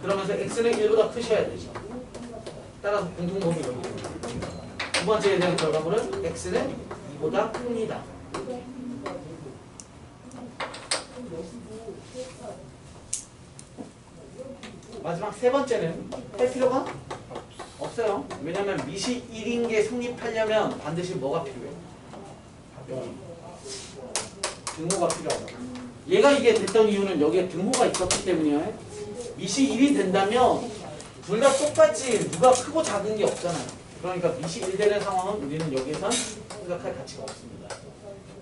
그러면서 x는 1보다 크셔야 되죠. 따라서 공통범위 여기. 두 번째에 대한 결과물은 x는 2보다 큽니다. 마지막 세 번째는 할 필요가 없어요. 왜냐면 밑이 1인 게 성립하려면 반드시 뭐가 필요해? 등호가 필요하다. 얘가 이게 됐던 이유는 여기에 등호가 있었기 때문이에요. 밑이 1이 된다면 둘 다 똑같이 누가 크고 작은 게 없잖아요. 그러니까 밑이 1 되는 상황은 우리는 여기에선 생각할 가치가 없습니다.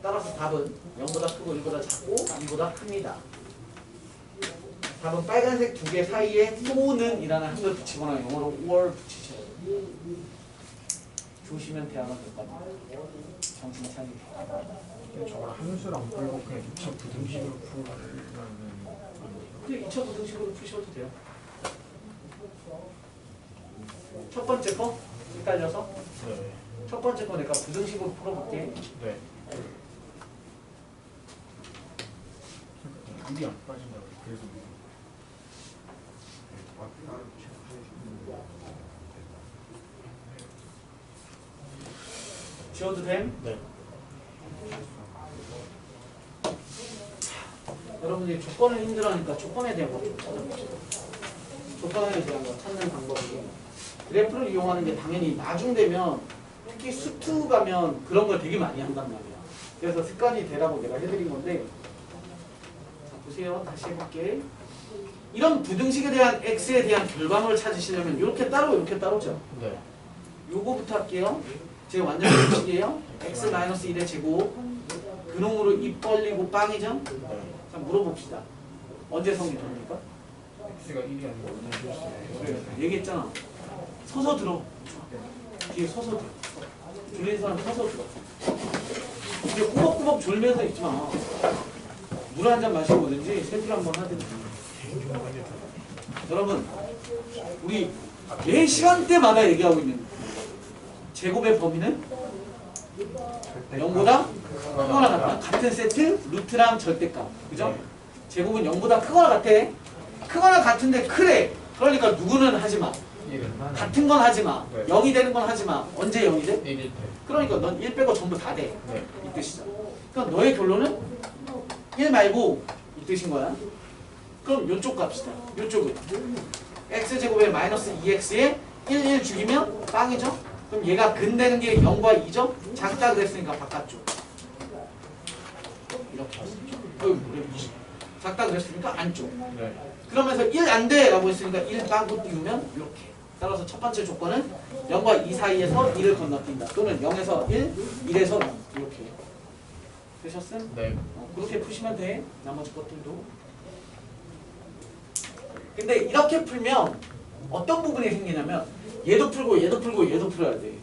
따라서 답은 0보다 크고 1보다 작고 2보다 큽니다. 답은 빨간색 두 개 사이에 또는 이라는 한글 붙이거나 영어로 or 붙이셔야 돼요. 조시면 대화가 될 겁니다. 정신 차리게. 저걸 함수랑 풀고 그냥 2차 부등식으로 풀면은 근데 2차 부등식으로 푸셔도 돼요. 첫 번째 거 헷갈려서 네. 첫 번째 거 내가 부등식으로 풀어볼게. 네. 물이 안 빠진다고 그래서 지워도 됨? 네. 여러분들이 조건을 힘들어하니까 조건에 대한 거 좀 찾아봅시다. 조건에 대한 거 찾는 방법이 그래프를 이용하는 게 당연히 나중되면 특히 수투 가면 그런 걸 되게 많이 한단 말이야. 그래서 습관이 되라고 내가 해드린 건데 자 보세요. 다시 해볼게. 이런 부등식에 대한 x에 대한 결과물을 찾으시려면 이렇게 따로 이렇게 따로죠. 네. 요거부터 할게요. 제가 완전 부등식이에요. x-1의 제곱 근홍으로 입 벌리고 빵이죠? 네. 자 물어봅시다. 언제 성립됩니까? x가 1이 아니고 2였어요. 그래 얘기했잖아. 서서 들어. 뒤에 서서 들어. 졸린 사람 서서 들어. 이제 꾸벅꾸벅 졸면서 있지 마. 물 한 잔 마시고 오든지 세수를 한번 하든지. 여러분 우리 매 시간대마다 얘기하고 있는 제곱의 범위는 0보다 크거나 같다. 같은 세트 루트랑 절대값. 그죠? 네. 제곱은 0보다 크거나 같아. 크거나 같은데 크래. 그러니까 누구는 하지 마. 1은 같은 건 하지 마. 네. 0이 되는 건 하지 마. 언제 0이 돼? 1일 때. 그러니까 넌 1 빼고 전부 다 돼. 네. 이 뜻이죠. 그러니까 너의 결론은 1 말고 이 뜻인 거야. 그럼 요쪽 갑시다. 요쪽은 x제곱에 마이너스 2x에 1 죽이면 빵이죠? 그럼 얘가 근되는 게 0과 2죠? 작다 그랬으니까 바깥쪽. 이렇게. 작다 그랬으니까 안쪽. 네. 그러면서 1 안 돼! 라고 했으니까 1 빵고 띄우면 이렇게. 따라서 첫 번째 조건은 0과 2 사이에서 1을 건너뛴다. 또는 0에서 1, 1에서 0. 이렇게. 되셨음? 네. 그렇게 푸시면 돼. 나머지 것들도. 근데 이렇게 풀면 어떤 부분이 생기냐면 얘도 풀고 얘도 풀고 얘도 풀어야 돼.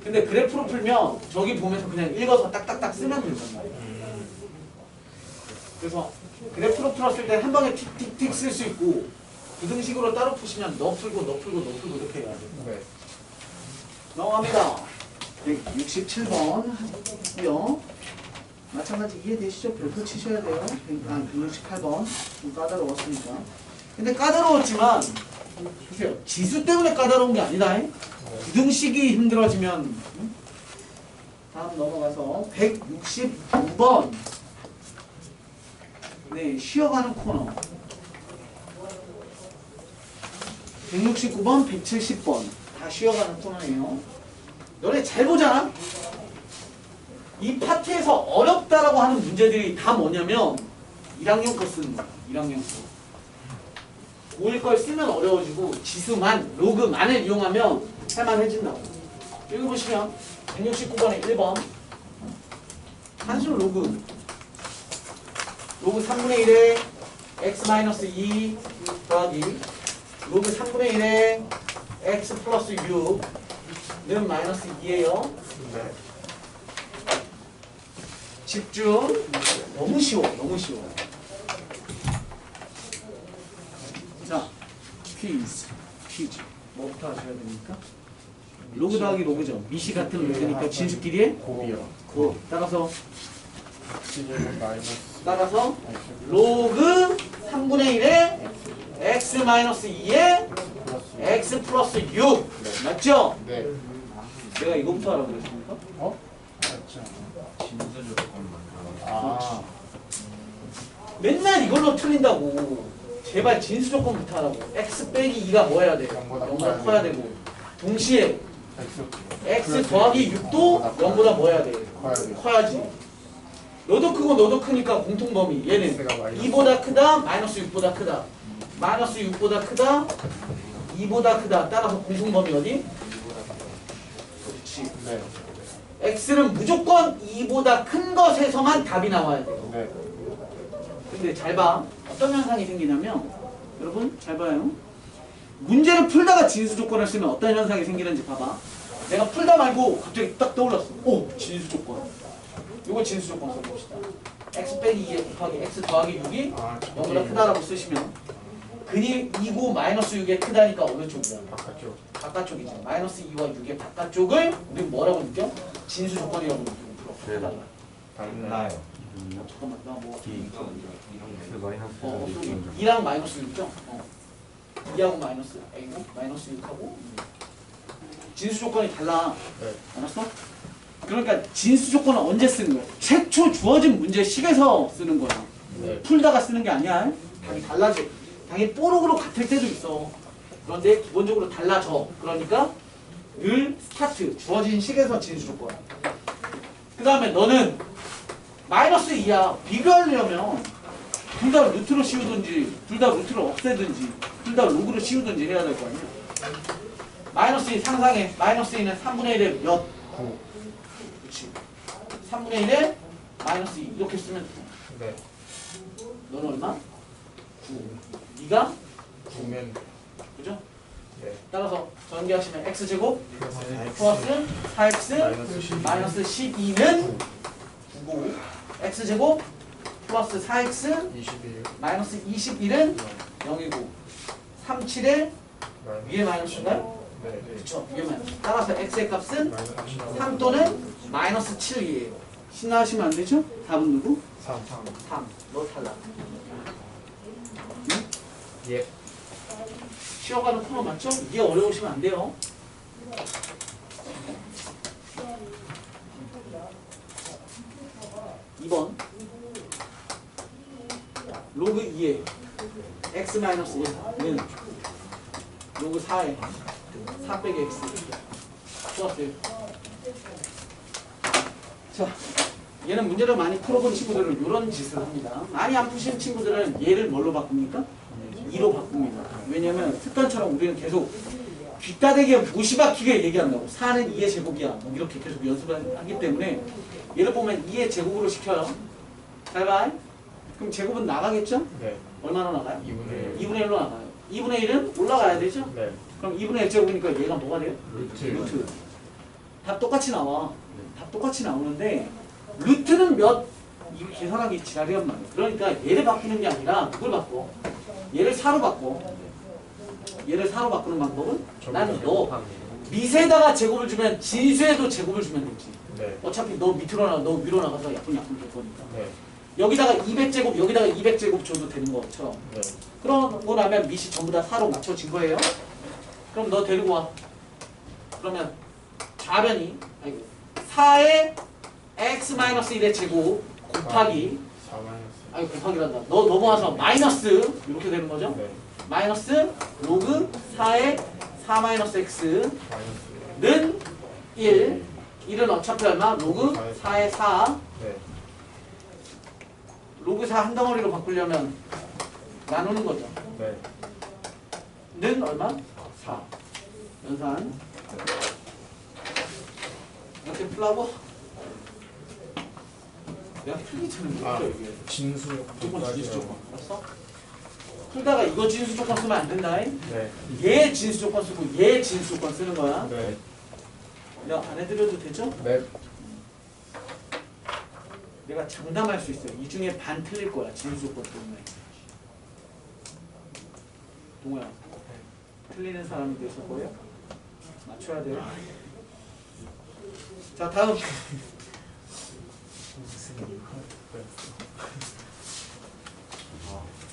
근데 그래프로 풀면 저기 보면서 그냥 읽어서 딱딱딱 쓰면 되는 거야. 그래서 그래프로 풀었을 때 한 방에 틱틱틱 쓸 수 있고 부등식으로 따로 푸시면 너 풀고 너 풀고 너 풀고 이렇게 해야 돼. 네. 넘어갑니다. 167번 하고요. 마찬가지 이해되시죠? 별표 치셔야 돼요. 168번 좀 까다로웠으니까. 근데 까다로웠지만 보세요. 지수 때문에 까다로운 게 아니다. 부등식이 힘들어지면 응? 다음 넘어가서 169번 네, 쉬어가는 코너 169번, 170번 다 쉬어가는 코너예요. 너네 잘 보잖아. 이 파트에서 어렵다라고 하는 문제들이 다 뭐냐면 1학년 거 쓰는 거야. 1학년 거. 고1 걸 쓰면 어려워지고 지수만, 로그만을 이용하면 할만해진다고. 여기 보시면 169번에 1번 단순 로그 3분의 1에 x-2 더하기 로그 3분의 1에 x 플러스 6는 마이너스 2예요. 네. 집중. 너무 쉬워. 너무 쉬워. 자, 퀴즈. 뭐부터 하셔야 됩니까? 로그 더하기 로그죠. 미시 같은 로그니까 진수끼리의 곱이요. 곱. 따라서 마이너스 로그 3분의 1에 x-2에 x 플러스 6 맞죠? 네. 내가 이거부터 하라고 그랬습니까? 어? 맞죠. 진수 조건만. 아. 맨날 이걸로 틀린다고. 제발 진수 조건부터 하라고. x 빼기 2가 뭐 해야 돼? 0보다 커야 되고 동시에 x 더하기 6도 0보다 뭐 해야 돼? 커야 돼요. 커야지. 너도 크고 너도 크니까 공통범위 얘는 X가 마이너스 2보다 크다 마이너스 6보다 크다 마이너스 6보다 크다 2보다 크다. 따라서 공통범위 어디? 그렇지. 네. x는 무조건 2보다 큰 것에서만 답이 나와야 돼요. 네. 근데 잘 봐. 어떤 현상이 생기냐면 여러분 잘 봐요. 문제를 풀다가 진수 조건을 쓰면 어떤 현상이 생기는지 봐봐. 내가 풀다 말고 갑자기 딱 떠올랐어. 오! 진수 조건. 요거 진수 조건 써봅시다. x 빼기 2에 곱하기 x 더하기 6이 0보다 크다라고 쓰시면 근이 2고 마이너스 6에 크다니까 어느 쪽이야? 바깥쪽. 바깥쪽이지. 마이너스 2와 6의 바깥쪽을 우리는 뭐라고 느껴? 진수 조건이라고 느껴. 달라. 달라요. 잠깐만 나 뭐 마이너스 2랑 마이너스 6죠? 2하고 마이너스 A고 마이너스 6하고 진수 조건이 달라. 네. 알았어? 그러니까 진수 조건은 언제 쓰는 거야? 최초 주어진 문제식에서 쓰는 거야. 네. 풀다가 쓰는 게 아니야. 당연히 달라져. 당연히 뽀록으로 같을 때도 있어. 그런데 기본적으로 달라져. 그러니까 늘 스타트 주어진 식에서 진수 조건. 그 다음에 너는 마이너스 2야. 비교하려면 둘 다 루트로 씌우든지 둘 다 루트로 없애든지 둘 다 로그로 씌우든지 해야 될 거 아니야. 마이너스 2 상상해. 마이너스 2는 3분의 1에 몇? 9. 그렇지. 3분의 1에 마이너스 2 이렇게 쓰면 돼. 네. 너는 얼마? 9. 네가? 9면 그죠? 네. 따라서 전개하시면 x제곱 플러스 플러스 4x 마이너스 12는 9고 x제곱 플러스 4x 21 마이너스 21은 0이고 37에 위에 마이너스인가요? 네. 그쵸. 위에 마이너스. 따라서 x의 값은 마이너스 3 또는 마이너스 7이에요. 신나하시면 안 되죠? 답은 누구? 3. 3. 너 탈락. 예. 쉬어가는 코너 맞죠? 이게 어려우시면 안 돼요. (2번) 로그 2에 x-1는 로그 4에 4 빼기 x 좋았어요. 자, 얘는 문제를 많이 풀어본 친구들은 이런 짓을 합니다. 많이 안 푸신 친구들은 얘를 뭘로 바꿉니까? 2로 바꿉니다. 왜냐면 습관처럼 우리는 계속 귓다대기에 무시박히게 얘기한다고. 4는 2의 제곱이야. 뭐 이렇게 계속 연습을 하기 때문에 얘를 보면 2의 제곱으로 시켜요. 잘 봐. 그럼 제곱은 나가겠죠? 네. 얼마나 나가요? 2분의 1. 2분의 1로 나가요. 2분의 1은 올라가야 되죠? 네. 그럼 2분의 1제곱이니까 얘가 뭐가 돼요? 루트. 답 똑같이 나와. 답 똑같이 나오는데 루트는 몇? 이거 계산하기 지랄이란 말이야. 그러니까 얘를 바꾸는 게 아니라 누굴 바꿔? 얘를 4로 바꿔. 얘를 4로 바꾸는 방법은 나는 너 밑에다가 제곱을 주면 진수에도 제곱을 주면 되지. 네. 어차피 너 밑으로 나가, 너 위로 나가서 약분 될 거니까. 네. 여기다가 200제곱, 여기다가 200제곱 줘도 되는 것처럼. 네. 그러고 나면 밑이 전부 다 4로 맞춰진 거예요. 그럼 너 데리고 와. 그러면 좌변이 4의 x-1의 제곱 곱하기 4 마이너스. 아니 곱하기란다. 너 넘어와서 마이너스 이렇게 되는 거죠. 네. 마이너스 로그 4의 4-x는 마이너스. 1. 1은 어차피 얼마? 로그 4의 4. 네. 로그 4 한 덩어리로 바꾸려면 나누는 거죠. 네. 는 얼마? 4. 연산. 이렇게 풀라고? 내가 풀기 전에 아, 뭐 이게. 진수. 무조건 진수 조건. 알았어? 풀다가 이거 진수 조건 쓰면 안 된다. 네. 얘 진수 조건 쓰고 얘 진수 조건 쓰는 거야. 네. 내가 안 해드려도 되죠? 네. 내가 장담할 수 있어요. 이 중에 반 틀릴 거야. 진수 조건 때문에. 동호야. 틀리는 사람이 있을 거예요? 맞춰야 돼요. 자, 다음.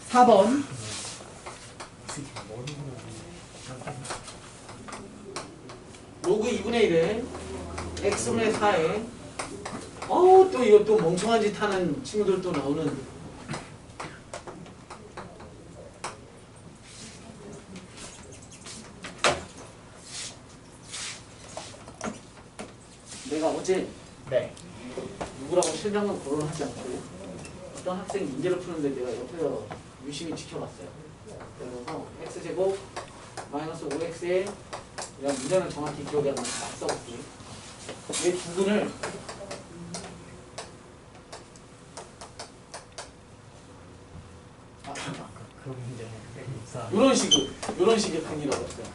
4번. 로그 2분의 1에 x분의 4에 또 이거 또 멍청한 짓 하는 친구들 또 나오는 내가 어제 네. 누구라고 실명은 거론하지 않고 어떤 학생이 문제를 푸는데 내가 옆에서 유심히 지켜봤어요. 그래서 x제곱 마이너스 5x에 내가 문제는 정확히 기억이 안 나서 딱 써볼게. 얘 두근을 이런 식의 큰이라고 했어요.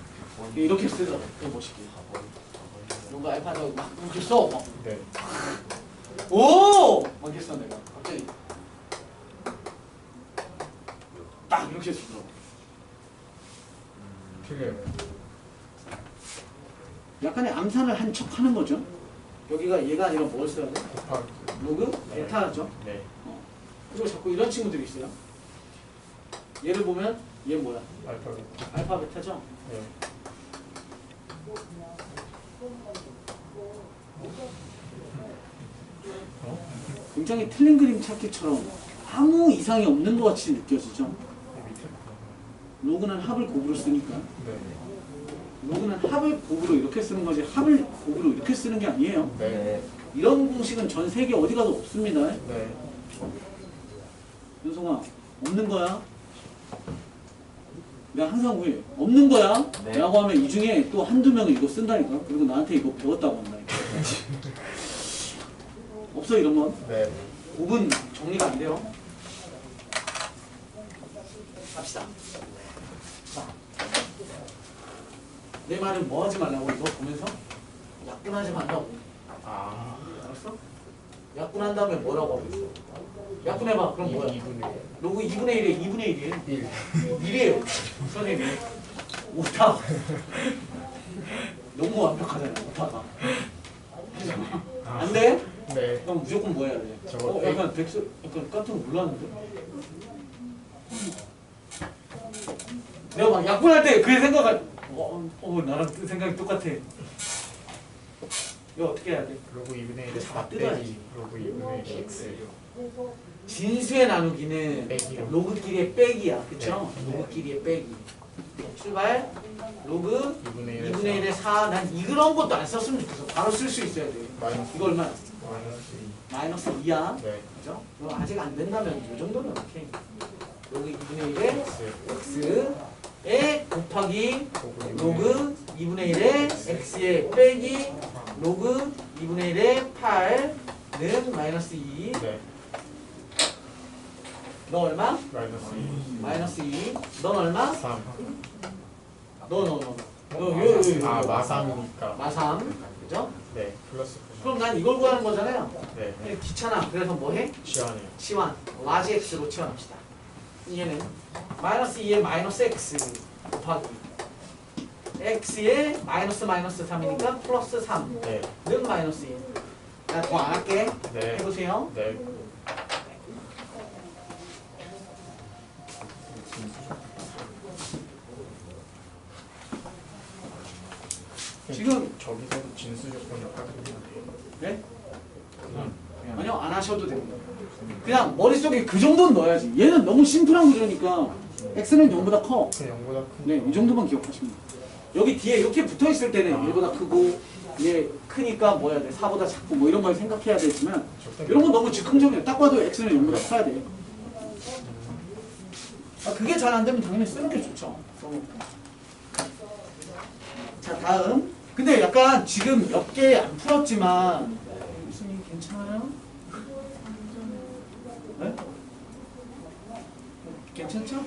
이렇게 쓰더라고. 이거 멋있게. 뭔가 알파도 막 이렇게 써. 막. 네. 오! 막 이렇게 써 내가. 갑자기 딱 이렇게 쓰더라고. 틀려요. 약간의 암산을 한 척 하는 거죠. 여기가 얘가 아니라 뭘 써야 돼? 곱하기. 로그? 베타죠. 네. 그리고 자꾸 이런 친구들이 있어요. 얘를 보면 얘 뭐야? 알파. 알파 베타죠. 네. 굉장히 틀린 그림 찾기처럼 아무 이상이 없는 것 같이 느껴지죠. 밑에. 로그는 합을 곱으로 쓰니까. 네. 로그는 합을 곱으로 이렇게 쓰는 거지 합을 곱으로 이렇게 쓰는 게 아니에요. 네. 이런 공식은 전 세계 어디 가도 없습니다. 네. 윤성아, 없는 거야. 내가 항상 왜 없는 거야? 네. 라고 하면 이 중에 또 한두 명은 이거 쓴다니까. 그리고 나한테 이거 배웠다고 한다니까. 없어 이런 건. 네. 곱은 정리가 안 돼요. 갑시다. 자, 내 말은 뭐 하지 말라고 이거 보면서 약분하지 말라고. 아. 알았어? 약분한 다음에 뭐라고 하고 있어? 약분해봐. 그럼 뭐야? 2분의 로그 2분의 1에 2분의 1이에요. 1. 1이에요. 선생님. 오타. 너무 완벽하잖아. 오타가. 안 돼? 네. 그럼 무조건 뭐 해야 돼? 저거 약간 백수, 약간 깜짝 놀랐는데? 내가 막 약분할 때 그 생각을 나랑 그 생각이 똑같아. 이거 어떻게 해야 돼? 로그 2분의 1에 잡아 4 뜯어야지. 빼기 로그 2분의 1 x. 진수의 나누기는 빼기요. 로그끼리의 빼기야. 그쵸? 네. 로그끼리의 빼기. 출발. 로그 2분의 2분의 1에 4. 난 이런 것도 안 썼으면 좋겠어. 바로 쓸 수 있어야 돼. 마이너스. 이거 얼마야? 마이너스 마이너스 2야. 네. 그죠? 이거 아직 안 된다면 이 정도는 오케이. 로그 2분의 1에 x. x에 곱하기 로그 로그 2분의 1에 x에 빼기 로그 2분의 1에 8는 마이너스 2. 네. 너 얼마? 마이너스 2. 마이너스 2. 넌 얼마? 3. 너. 마3이니까. 마3. 그죠? 네, 플러스 9. 그럼 난 이걸 구하는 거잖아요. 네, 귀찮아. 그래서 뭐 해? 시원해요. 치환. 라지 x로 치환합시다. 얘는 마이너스 2에 마이너스 x 곱하기 x에 마이너스 3이니까 플러스 3는 네, 마이너스 2. 나 더 안 할게. 네, 해보세요. 네. 지금 저기서도 진수 조건이 확인돼요. 네? 그냥 아니요, 안 하셔도 됩니다. 그냥 머릿속에 그 정도는 넣어야지. 얘는 너무 심플한 구조니까 x는 0보다 커. 그 0보다 큰. 네, 이 정도만 기억하시면 돼요. 여기 뒤에 이렇게 붙어 있을 때는 1보다 크고 얘 크니까 뭐 해야 돼? 4보다 작고 뭐 이런 걸 생각해야 되지만 이런 건 너무 즉흥적이에요. 딱 봐도 x는 0보다 커야 돼. 그게 잘 안 되면 당연히 쓰는 게 좋죠. 자, 다음. 근데 약간 지금 몇 개 안 풀었지만 교수님 괜찮아요? 네? 괜찮죠?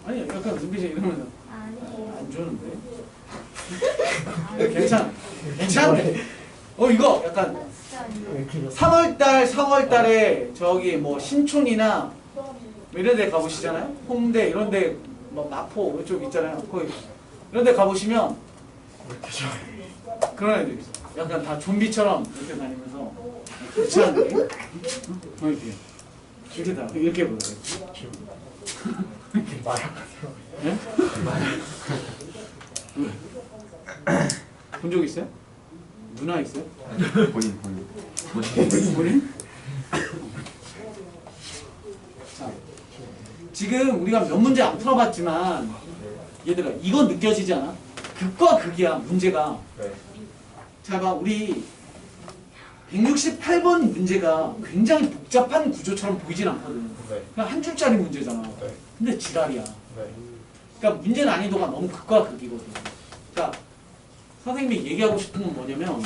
아니 약간 눈빛이 이러면 안 좋은데? 괜찮아. 괜찮은데? 이거 약간 3월달, 4월달에 저기 뭐 신촌이나 이런 데 가보시잖아요? 홍대 이런 데 뭐 마포 이쪽 있잖아요. 거기 이런 데 가보시면 그런 애들 있어. 약간 다 좀비처럼 이렇게 다니면서 괜찮은데? 이렇게 이렇게 다 이렇게 보세요. 마약하세요. 네? 본 적 있어요? 누나 있어요? 본인. 본인? 자, 지금 우리가 몇 문제 안 풀어봤지만 얘들아 이거 느껴지지 않아? 극과 극이야 문제가. 네. 자, 봐 우리 168번 문제가 굉장히 복잡한 구조처럼 보이진 않거든. 네. 그냥 한 줄짜리 문제잖아. 네. 근데 지랄이야. 네. 그러니까 문제 난이도가 너무 극과 극이거든. 자, 선생님이 얘기하고 싶은 건 뭐냐면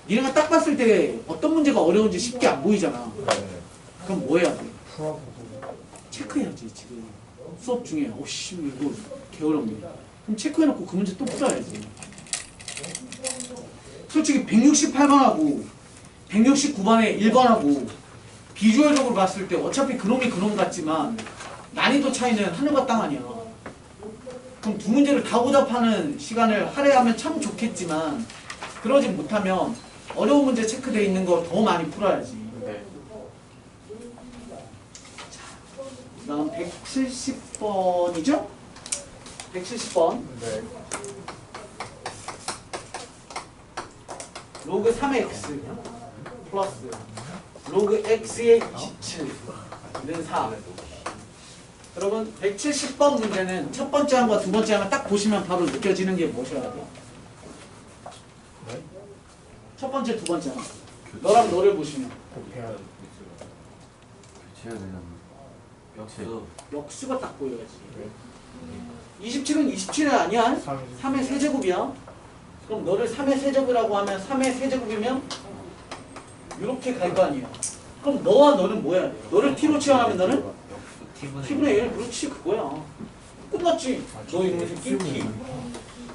니네가 딱 봤을 때 어떤 문제가 어려운지 쉽게 안 보이잖아. 네. 그럼 뭐 해야 돼? 풀어보고. 체크해야지. 지금 수업 중에 오씨 이거 개어렵네. 그럼 체크해놓고 그 문제 또 풀어야지. 솔직히 168번하고 169번에 1번하고 비주얼적으로 봤을 때 어차피 그놈이 그놈 같지만 난이도 차이는 하늘과 땅 아니야. 그럼 두 문제를 다 오답하는 시간을 할애하면 참 좋겠지만 그러지 못하면 어려운 문제 체크되어 있는 거 더 많이 풀어야지. 네. 그 다음 170번이죠? 170번 네. 로그 3x 플러스 로그 x의 27는 4. 여러분 170번 문제는 첫 번째 항과 두 번째 항을 딱 보시면 바로 느껴지는 게 무엇이어야 돼? 네. 첫 번째, 두 번째 항. 너랑 너를 보시면 곱해야 돼. 교체해야 되나? 역수. 역수가 딱 보여야지. 네. 27은 27이 아니야? 3. 3의 세제곱이야. 그럼 너를 3의 세제곱이라고 하면 3의 세제곱이면 이렇게 갈 거 아니에요. 그럼 너와 너는 뭐야? 너를 t로 치환하면 너는 t분의 1. 그렇지 그거야. 끝났지. 너 이놈의 새끼 t.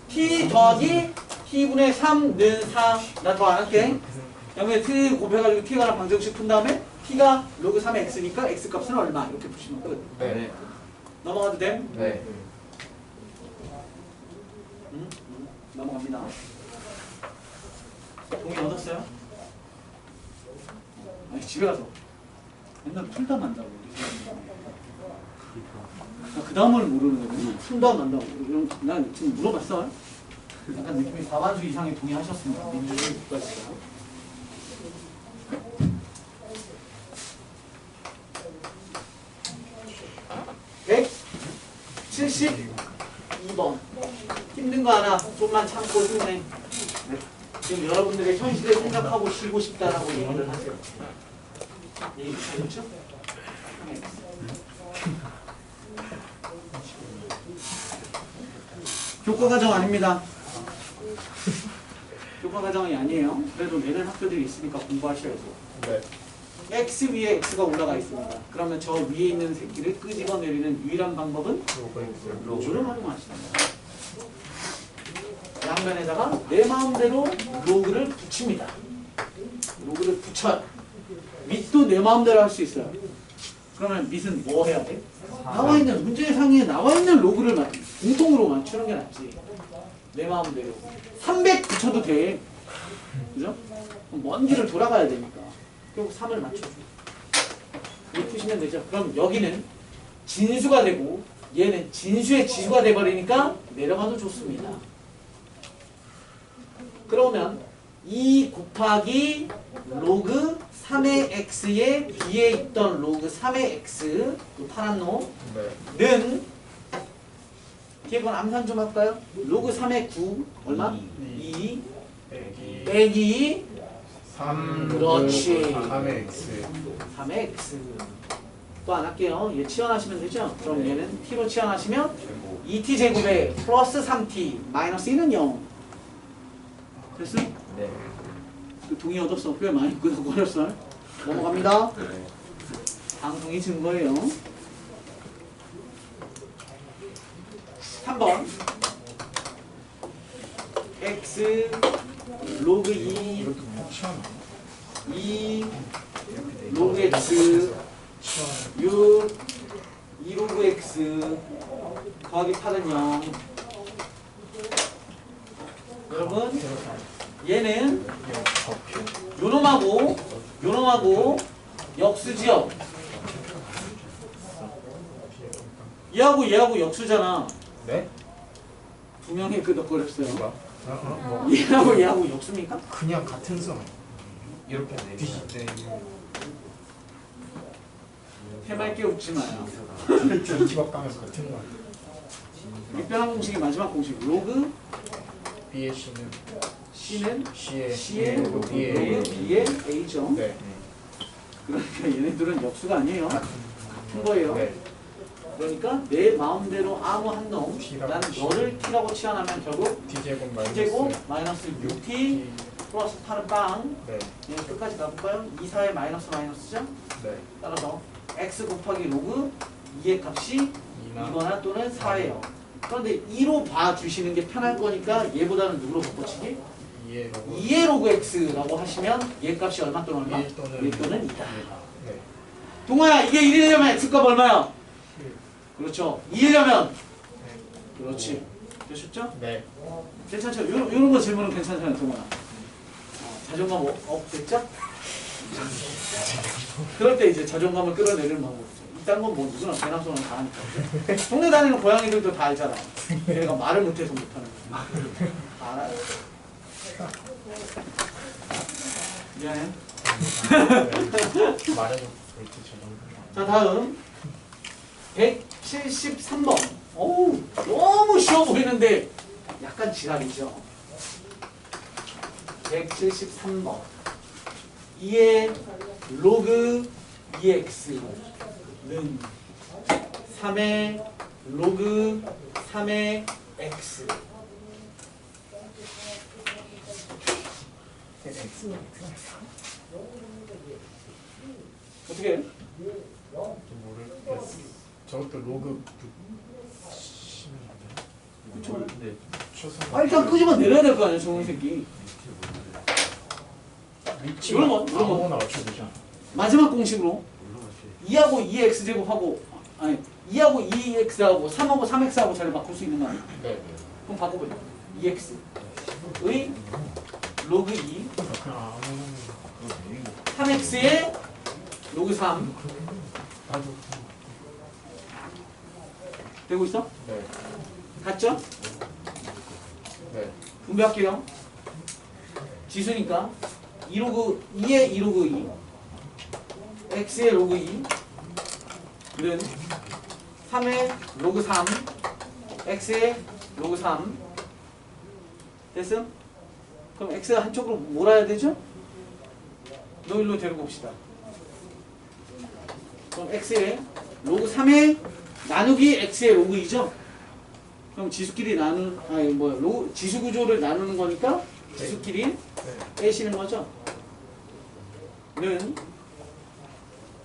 t 더하기 t분의 3는 4. 나 더 안 할게. 그다음에 t 곱해가지고 t가 하나 방정식 푼 다음에 t가 로그 3의 x니까 x 값은 얼마? 이렇게 보시면 끝. 네. 넘어가도 돼? 네. 넘어갑니다. 동의 얻었어요? 아니 집에 가서 맨날 풀다 만다고. 그 다음을 모르는 거고 풀다 만다고. 이런 난 지금 물어봤어. 약간 느낌이 과반수 이상이 동의하셨습니다. 민주주의 국가시다. 백 72번 힘든 거 하나 좀만 참고 힘내. 지금 여러분들의 현실을 생각하고 쉬고 싶다라고 얘기를 하세요. 얘기 잘했죠? 교과 과정 아닙니다. 교과 과정이 아니에요. 그래도 내는 학교들이 있으니까 공부하셔야죠. 네. x 위에 x가 올라가 있습니다. 그러면 저 위에 있는 새끼를 끄집어내리는 유일한 방법은 로그를 활용하십니다. 양면에다가 내 마음대로 로그를 붙입니다. 로그를 붙여요. 밑도 내 마음대로 할 수 있어요. 그러면 밑은 뭐 해야 돼? 나와 있는 문제 상에 나와 있는 로그를 공통으로 맞추는 게 낫지. 내 마음대로 300 붙여도 돼. 그죠? 먼 길을 돌아가야 되니까 결국 3을 맞춰줘. 이렇게 푸시면 되죠. 그럼 여기는 진수가 되고 얘는 진수의 지수가 돼버리니까 내려가도 좋습니다. 그러면 2 곱하기 로그 3의 x에 b에 있던 로그 3의 x 그 파란 놈은 뒤에 건 암산 좀 할까요? 로그 3의 9 얼마? 2 빼기 3 그렇지. 3의 x 3의 x 또 안 할게요. 얘 치환하시면 되죠? 그럼 얘는 t로 치환하시면 2t 제곱에 플러스 3t 마이너스 1은 0 됐어? 네. 그 동의 얻었어. 꽤 많이 끄덕 어렸어. 넘어갑니다. 방송이 증거예요. 3번 x 로그 2 이렇게 치환 2 로그 x 6 2 로그 x 더하기 8은 0 여러분 얘는 요놈하고 역수지요. 얘하고 역수잖아. 네? 두 명이 끄덕거렸어요. 뭐 얘하고 역수입니까? 그냥 같은 성 이렇게 네. 해맑게 웃지 마요. 뒤집어 가면 같은 거 밑변환 공식이 마지막 공식. 로그 B의 C는 C는 C의 로그 B의 B의 A죠. 네. 그러니까 얘네들은 역수가 아니에요. 같은 거예요. 네. 그러니까 내 마음대로 아무 한 놈, 난 너를 t라고 치환하면 결국 D제곱 t제곱 마이너스 6t 플러스 8은 빵. 네. 얘 끝까지 가볼까요? 2, 4의 마이너스죠? 네. 따라서 x 곱하기 로그 2의 값이 2거나 또는 4예요. 그런데 2로 봐주시는 게 편할 거니까 얘보다는 누구로 바꿔치기? 2의 로그 x라고 하시면 얘 값이 얼마 또는 얼마? 1 또는 2다. 네. 동아야 이게 1이려면 x값 얼마야? 그렇죠. 2이려면 그렇지. 되셨죠? 네. 괜찮죠? 요런 거 질문은 괜찮잖아요, 동아야. 자존감 업 됐죠? 그럴 때 이제 자존감을 끌어내리는 방법이죠. 이딴 건 뭐 누구나 개나 소나 다 하니까. 동네 다니는 고양이들도 다 알잖아. 걔가 말을 못해서 못하는 거지. 알아요. 미안해. 말해도 그렇지 저는. 자 다음 173번. 어우 너무 쉬워 보이는데 약간 지랄이죠. 173번 2의 로그 2x는 3의 로그 3의 x 어떻게 해? 모르겠어. 저것도 로그 붙이면 안 돼요? 네. 붙여서 아 일단 끄집어 내려야 될 거 아니야 저런 새끼. 이런 거 아무거나 맞춰보자. 마지막 공식으로 2하고 2의 x제곱하고 아니 2하고 2x하고 3하고 3x하고 잘 바꿀 수 있는 거 아니야? 네. 그럼 바꿔보자. 2x의 로그 2 그냥 아무거나. 3x의 로그 3 나도. 되고 있어? 네. 같죠? 네. 분배할게요. 지수니까 2로그 2의 2로그 2 x의 로그 2는 3의 로그 3 x의 로그 3 됐음? 그럼 x가 한쪽으로 몰아야 되죠? 너 일로 데리고 봅시다. 그럼 x의 로그 3의 나누기 x의 로그 2죠? 그럼 지수끼리 지수 구조를 나누는 거니까 지수끼리 빼시는 거죠? 는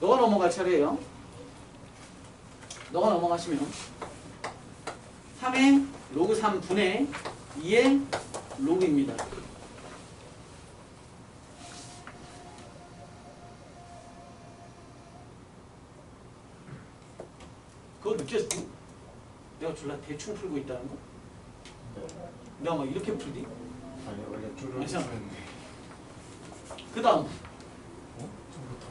너가 넘어갈 차례예요. 너가 넘어가시면 3의 로그 3분의 2의 로그입니다. 그거 느꼈지? 내가 졸라 대충 풀고 있다는 거? 내가 막 이렇게 풀디? 아니 원래 줄을 괜찮아. 쓰면 그 다음 저부터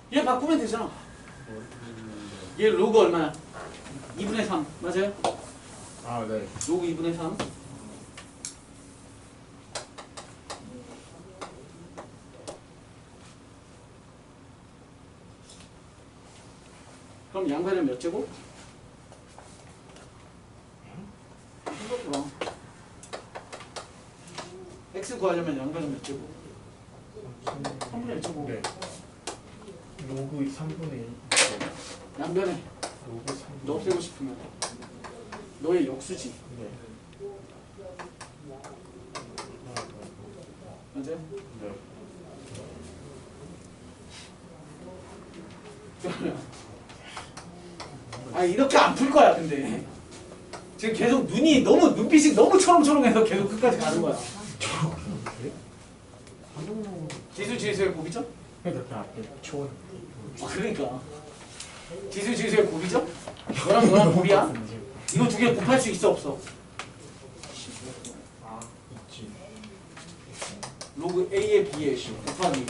돼? 얘 바꾸면 되잖아. 얘 로그 얼마야? 2분의 3 맞아요? 아 네. 로그 2분의 3 그럼 양변은 몇 제곱? 이거구나. x 구하려면 양변은 몇 제곱? 3분의 1 제곱. 네. 로그 3분의 1. 양변에 로그 3분의 너 없애고 싶으면 너의 역수지. 네. 맞아요? 네. 아 이렇게 안 풀 거야 근데 지금 계속 눈빛이 너무 초롱초롱해서 계속 끝까지 가는 거야. 지수의 곱이죠? 그러니까 그 앞에 초원. 그러니까 지수의 곱이죠? 너랑 곱이야? 이거 두 개 곱할 수 있어 없어? 아 있지. 로그 A의 B의 곱하기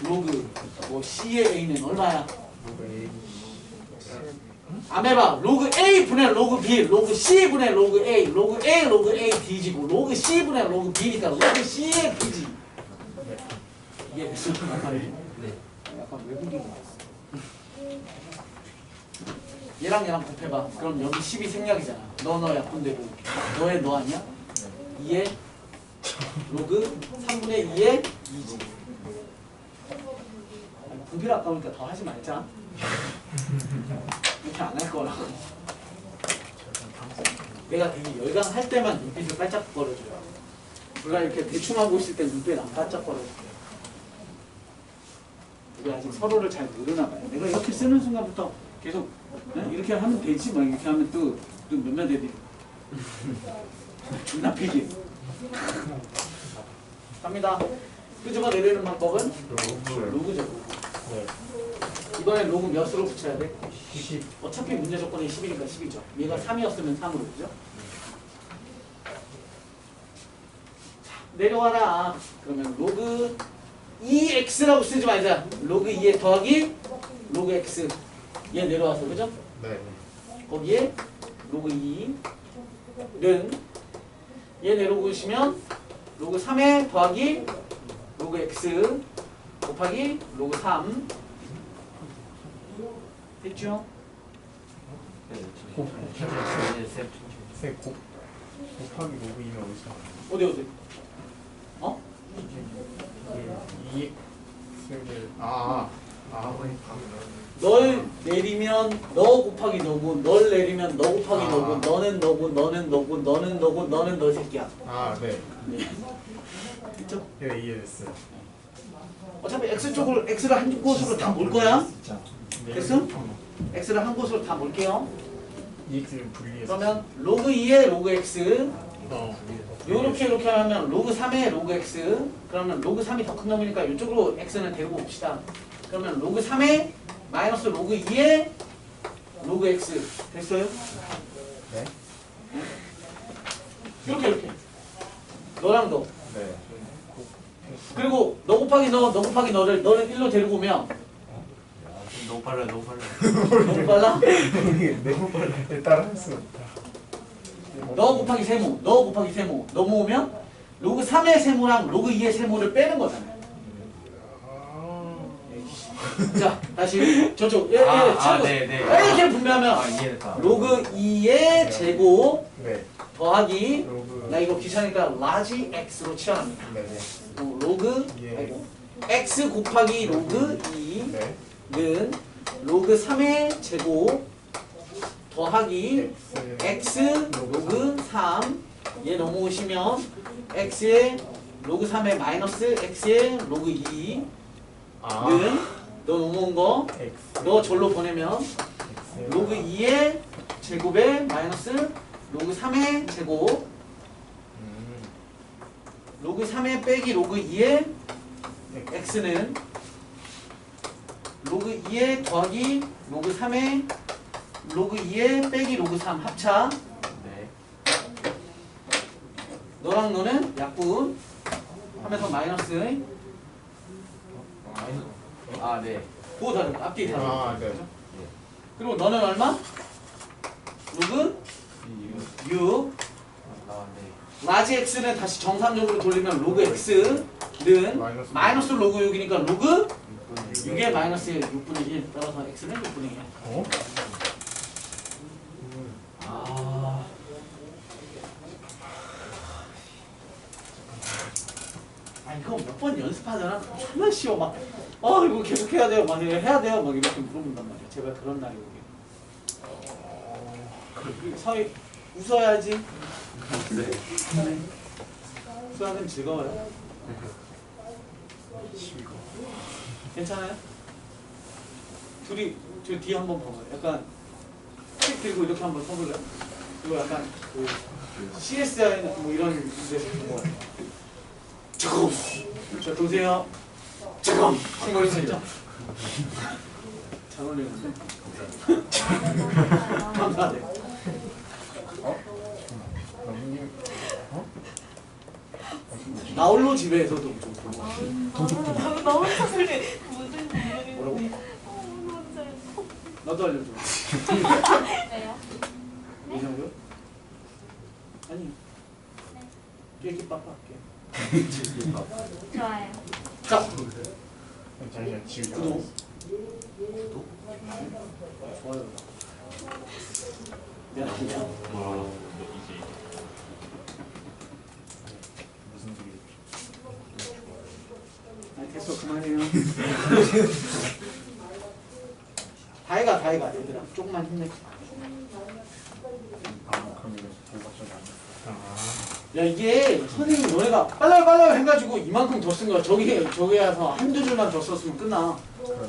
로그 뭐 C의 A는 얼마야? 로그 A. 안 해봐. 로그 A 분의 로그 B, 로그 C 분의 로그 A, 로그 A D지고 로그 C 분의 로그 B니까 로그 C의 B지. 이게 무슨 말이야? 약간 외국인 같았어. 얘랑 곱해봐. 그럼 여기 10이 생략이잖아. 너 약분되고 너의 너 아니야? 2의 로그 3분의 2의 2지. 분필 아까우니까 더 하지 말자. 이렇게 안 할 거라고. 내가 되게 열강할 때만 눈빛을 반짝거려줘요. 우리가 이렇게 대충 하고 있을 때 눈빛 안 반짝거려줘요. 우리 아직 서로를 잘 모르나 봐요. 내가 이렇게 쓰는 순간부터 계속 이렇게 하면 되지 막 이렇게 하면 또 몇몇 애들이 존나 피기. 갑니다. 끄집어 내리는 방법은 로그죠. 네. 이번에 로그 몇으로 붙여야 돼? 10. 어차피 문제 조건이 10이니까 10이죠. 얘가 3이었으면 3으로 그죠? 자, 내려와라. 그러면 로그 2x라고 쓰지 말자. 로그 2에 더하기 로그 x. 얘 내려와서 그죠? 네. 거기에 로그 2는 얘 내려오시면 로그 3에 더하기 로그 x 곱하기 로그 3 됐죠? 세 곱하기 로그 2면 어디서? 어디? 어? 이게 2x를 널 내리면 너 곱하기 너고 널 내리면 너 곱하기 너고 너는 너고 너는 너고 너는 너고 너는 너 새끼야. 네. 네. 됐죠? 네, 이해됐어요. 어차피 x 쪽을 x를 한 곳으로 다 몰 거야. 네. 됐어? x를 한 곳으로 다 몰게요. EX를 분리해서. 그러면 로그 2의 로그 x 요렇게 이렇게 하면 로그 3의 로그 x 그러면 로그 3이 더 큰 놈이니까 이쪽으로 x는 데리고 봅시다. 그러면 로그 3의 마이너스 로그 2의 로그 x 됐어요? 네. 이렇게 너랑 너 네. 그리고 너 곱하기 너 곱하기 너를 1로 데리고 오면 너무 빨라 너무 빨라. 너무 빨라? 너무 빨리 따라 할 수 없다. 너 곱하기 세모 너 곱하기 세모 넘어오면 로그 3의 세모랑 로그 2의 세모를 빼는 거잖아요. 자 다시 저쪽 네네. 이렇게 분배하면 이해됐다. 로그 2의 제곱 네. 더하기 로그. 나 이거 귀찮으니까 라지 x로 치환합니다. 네. 네. 로그 예. 아이고 x 곱하기 로그 네. 2는 로그 3의 제곱 더하기 x 로그 3 얘 넘어오시면 x의 로그 3의 마이너스 x의 로그 2는 아 너 넘어온 거 X 너 절로 보내면 로그 2의 제곱에 마이너스 로그 3의 제곱 로그 3의 빼기 로그 2의 x는 로그 2의 더하기 로그 3의 로그 2의 빼기 로그 3 합차. 네. 너랑 너는 약분 하면서 마이너스 아, 네. 그거 다른 거 앞뒤 다른 거. 아, 네. 그리고 너는 얼마? 로그 6 아, 네. 라지 x는 다시 정상적으로 돌리면 로그 x는 마이너스 로그 6이니까 로그 6의 마이너스 6분의 1 따라서 x는 6분의 1. 어? 아. 아니 그거 몇 번 연습하잖아. 존나 쉬워 막. 이거 계속 해야 돼요. 막 해야 돼요. 막 이렇게 물어본단 말이야. 제발 그런 날이 오게. 서희 웃어야지. 네. 수학은 즐거워요. 괜찮아요? 둘이 저 뒤에 한번 봐봐요. 약간 책 들고 이렇게 한번 써볼래요? 이거 약간 그 CSI 뭐 이런 데서 본 거 같아요. 잠깐. 자 보세요. 잠깐. 생각이 살짝. 잘 어울리는데. 감사하네. 형님 나홀로 집에서도 좀 본 거 같아요. 너무 사슬이 무슨 뭐라고? 뭔지. 나도 알려줘. 왜요? 이 정도? 아니. 깨끼 빡빡게. 좋아요. 자, 잠시만 지금 구독. 좋아요. 미안합니다. 이제 무슨 소리 아니 됐어 그만해요. 다해가 얘들아 조금만 힘내. 그럼 이거 대박적이 안 됐어 야 이게 선생님 너네가 빨라 해가지고 이만큼 더 쓴 거야. 저기에 와서 한두 줄만 더 썼으면 끝나. 그럼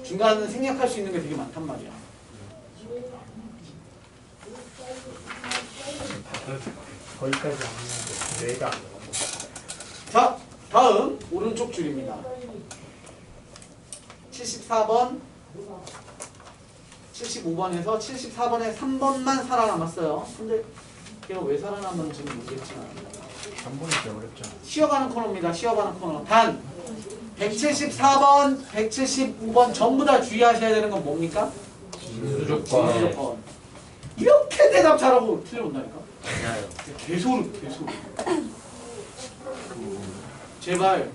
중간은 생략할 수 있는 게 되게 많단 말이야. 거기까지 안 했는데 내가 자 다음 오른쪽 줄입니다. 74번 75번에서 74번에 3번만 살아남았어요. 근데 걔가 왜 살아남았는지는 모르겠지만 한 번이 되어버렸잖아. 쉬어가는 코너입니다. 쉬어가는 코너. 단 174번, 175번 전부 다 주의하셔야 되는 건 뭡니까? 진수조건. 이렇게 대답 잘하고 틀려온다니까? 맞아요. 개소리. 제발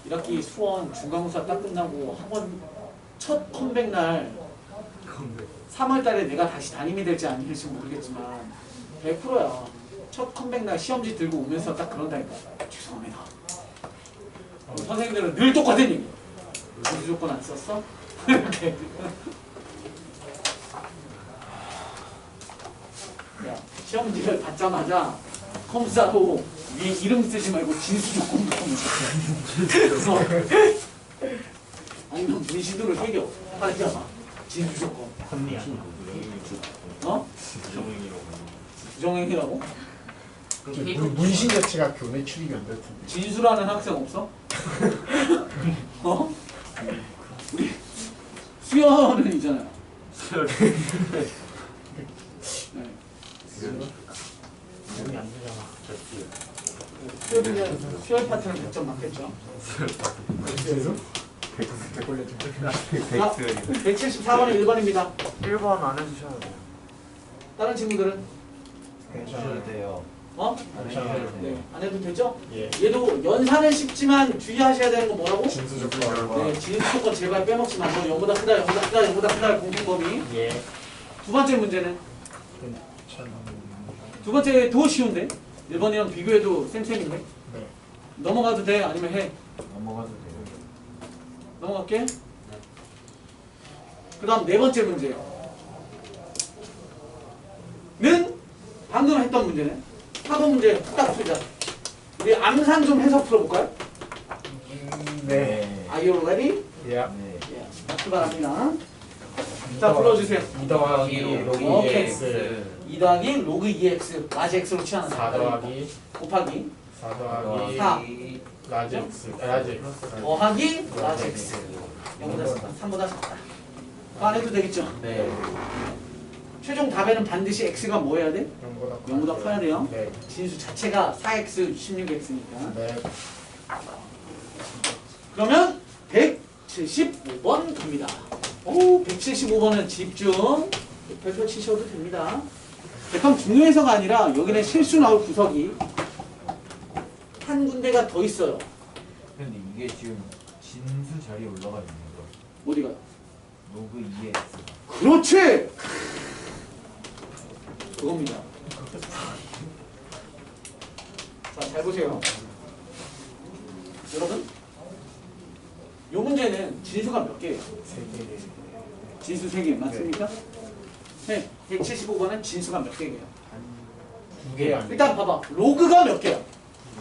1학기 수원 중간고사 딱 끝나고 학원 첫 컴백 날 3월달에 내가 다시 담임이 될지 아닐지 모르겠지만 100%야. 첫 컴백 날 시험지 들고 오면서 딱 그런다니까. 죄송합니다. 선생님들은 늘 똑같은 얘기. 진수조건 안 썼어? 이렇게. 야, 시험지를 받자마자 컴사로 위에 이름 쓰지 말고 진수조건부터 묻혀. 아니면 문시도를 새겨. 하잖아. 진수조건. 언니야. 어? 정행이라고. 부정행위라고? 문신 자체가 교내 출입이 안 될 텐데. 진수라는 학생 없어? 어? 우리 수연은 있잖아요. 네. 몸이 안 되잖아. 수혈 수혈 파트는 100점 맞겠죠? 그래서? 100 걸렸죠. 174번은 1번입니다. 1번 안 해주셔도 돼요. 다른 친구들은? 괜찮아요. 돼요. 어? 괜찮아요. 네. 안 해도 되죠? 예. 얘도 연산은 쉽지만 주의하셔야 되는 건 뭐라고? 진수조건. 네, 진수조건 제발 빼먹지 말고 0보다 크다 공통범위. 예. 두 번째 문제는? 괜찮아요. 두 번째 더 쉬운데? 1번이랑 비교해도 쌤쌤인데? 네. 넘어가도 돼? 아니면 해? 넘어가도 돼요. 넘어갈게. 그 다음 네 번째 문제요. 는 방금 했던 문제네. 사도 문제 딱 풀자. 우리 암산 좀 해서 풀어볼까요? 네. Are you ready? 예. 네. 자, 출발합니다. 자, 불러주세요. 2 더하기 로그 오케이. 2x 2 더하기 로그 2x 라지 x로 취하는 4 더하기 곱하기 4 더하기 4 라지 x 라지 더하기 라지 x 0보다 3보다 작다. 그거 안 해도 되겠죠? 네. 최종 답에는 반드시 x가 뭐 해야 돼? 0보다 커야 돼요. 네. 진수 자체가 4x, 16x니까. 네. 그러면 175번 갑니다. 오, 175번은 집중. 별표 치셔도 됩니다. 그럼 중요해서가 아니라 여기는 실수 나올 구석이 한 군데가 더 있어요. 근데 이게 지금 진수 자리에 올라가 있는 거. 어디가? 로그 2x. 그렇지! 그겁니다. 자, 잘 보세요. 여러분, 이 문제는 진수가 몇 개예요? 3개. 진수 3개 맞습니까? 네. 175번은 진수가 몇 개예요? 2개 아니에요? 일단 봐봐. 로그가 몇 개야?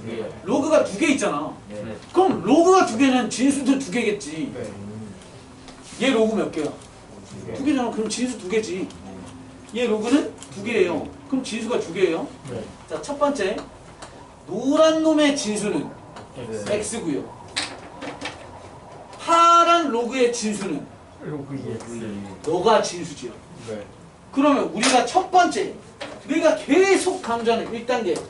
네. 로그가 2개 있잖아. 네. 그럼 로그가 2개는 진수도 2개겠지. 네. 얘 로그 몇 개야? 2개. 2개잖아. 그럼 진수 2개지. 얘 로그는 2개예요. 그럼 진수가 2개예요. 네. 자, 첫 번째. 노란 놈의 진수는 x x고요. 파란 로그의 진수는 로그 2x. 너가 진수지요. 네. 그러면 우리가 첫 번째, 우리가 계속 강조하는 1단계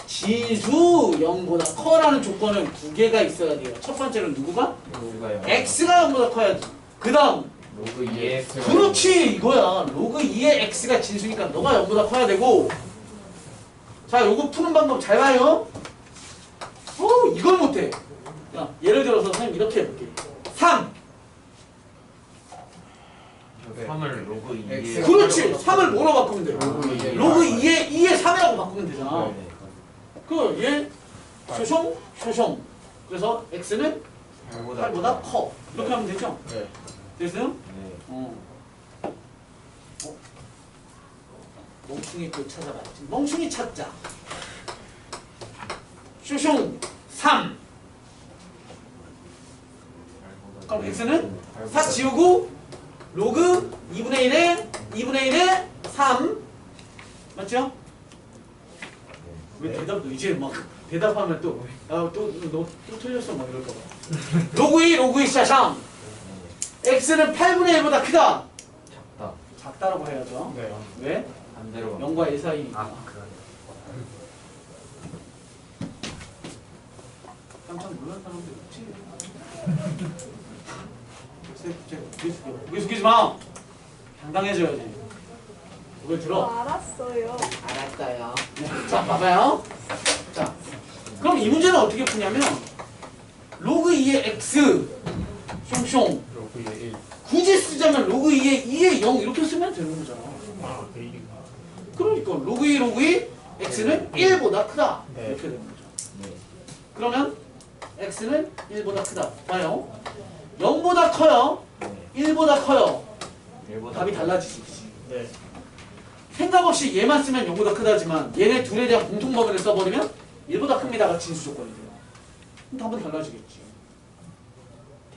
진수 0보다 커라는 조건은 2개가 있어야 돼요. 첫 번째는 누구가? 로그가요. x가 0보다 커야지. 그 다음 로그 2x. 그렇지 이거야. 로그 2의 x가 진수니까 너가 0보다 커야 되고. 자, 요거 푸는 방법 잘 봐요. 이걸 못해. 야, 예를 들어서 선생님 이렇게 해볼게. 3. 3을 로그 2에. 그렇지. 3을 뭐로 바꾸면 돼? 로그 2에. 로그 2의 3이라고 바꾸면 되잖아. 네. 그 얘 쇼숑 쇼숑. 그래서 x는 8보다 커. 이렇게 하면 되죠? 네. 됐어요? 네. 멍충이 또 찾아봐야지. 멍충이 찾자. 쇼숑 3. 그럼 x는 4 지우고 로그 2분의 1에 3. 맞죠? 왜 대답도 이제 막 대답하면 또 틀렸어 막 이럴까 봐. 로그 2 샤샹. x는 8분의 1보다 크다. 작다. 작다라고 해야죠. 네. 왜? 반대로. 0과 1 사이니까. 그러네. 깜짝 놀란 사람들 없지? 고개 숙이지 마! 당당해져야지. 고개 들어. 알았어요. 알았어요. 자, 봐봐요. 자, 그럼 이 문제는 어떻게 푸냐면 로그 2의 x 숑숑 로그 2에 1. 굳이 쓰자면 로그 2의 0 이렇게 쓰면 되는 거잖아. 아, 그 1인가? 그러니까 로그 2 x는 1보다 크다. 네. 이렇게 되는 거죠. 네. 그러면 x는 1보다 크다. 봐요. 0보다 커요. 네. 1보다 커요. 1보다 답이 달라지지. 네. 생각 없이 얘만 쓰면 0보다 크다지만 얘네 둘에 대한 공통범위를 써버리면 1보다 큽니다가 진수 조건이 돼요. 그럼 답은 달라지겠지.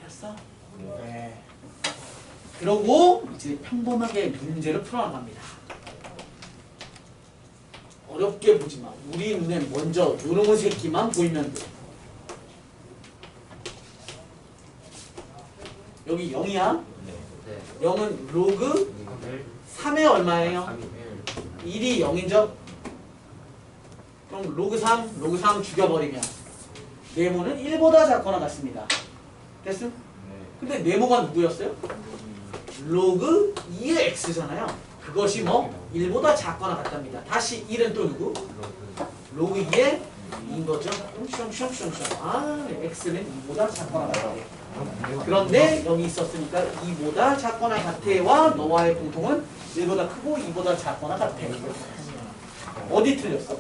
됐어? 네. 그러고 이제 평범하게 문제를 풀어나갑니다. 어렵게 보지 마. 우리 눈에 먼저 요놈의 새끼만 보이면 돼. 여기 0이야. 네. 0은 로그 1. 3의 얼마예요? 1이 0인죠? 그럼 로그 3 죽여버리면 네모는 1보다 작거나 같습니다. 됐음? 네. 근데 네모가 누구였어요? 로그 2의 x잖아요. 그것이 뭐? 1보다 작거나 같답니다. 다시 1은 또 누구? 로그 2의 2인 거죠? 숑숑숑숑. 아, x는 2보다 작거나 같다. 그런데 여기 있었으니까 2보다 작거나 같아와 너와의 공통은 1보다 크고 2보다 작거나 같아. 어디 틀렸어?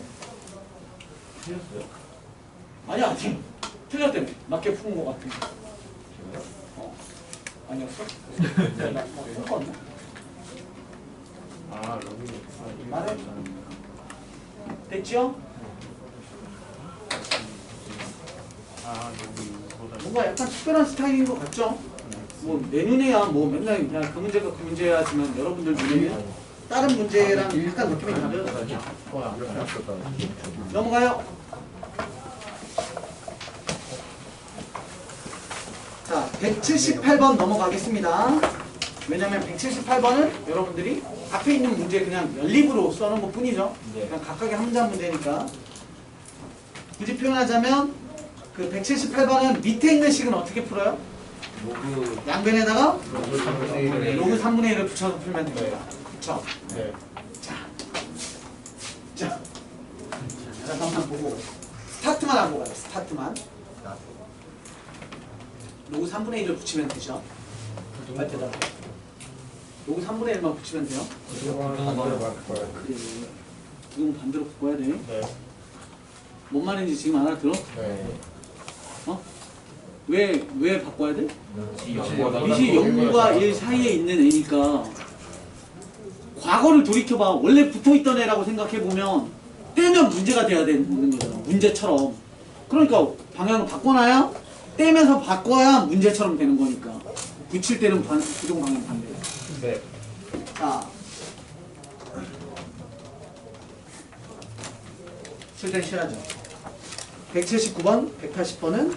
틀렸어요. 아니야, 지금 틀렸다며. 맞게 푸는 거 같은데. 아니었어? 나 풀었나? 아, 로그 2x. 말해. 됐죠? 아 여기 이거보다 뭔가 약간 특별한 스타일인 것 같죠? 뭐 내 눈에야 뭐 맨날 그냥 그 문제가 그 문제야지만 여러분들 눈에는 다른 문제랑 약간 느낌이 다르죠? 이렇게 했었다. 넘어가요. 자, 178번 넘어가겠습니다. 왜냐면 178번은 여러분들이 앞에 있는 문제 그냥 연립으로 써놓은 것 뿐이죠. 네. 그냥 각각의 함자 문제니까. 굳이 표현하자면 그 178번은 밑에 있는 식은 어떻게 풀어요? 로그 양변에다가 로그 3분의 1을 로그 3분의 1을 붙여서 풀면 됩니다. 그쵸? 네. 자, 잠깐만 보고 스타트만 하고 가요. 스타트만. 로그 3분의 1을 붙이면 되죠. 맞죠? 로그 3분의 1만 붙이면 돼요. 그동안 반대로 바꿔요. 그래. 이건 반대로 바꿔야 돼. 네. 뭔 말인지 지금 알아들어? 네. 어? 왜 바꿔야 돼? 미시 미시 0과 1 사이에 있는 애니까 과거를 돌이켜봐. 원래 붙어있던 애라고 생각해보면 떼면 문제가 돼야 되는 거잖아. 문제처럼. 그러니까 방향을 바꿔놔야 떼면서 바꿔야 문제처럼 되는 거니까. 붙일 때는 부동 방향 반대야. 네. 자, 쓸 때 쉬어야죠. 179번, 180번은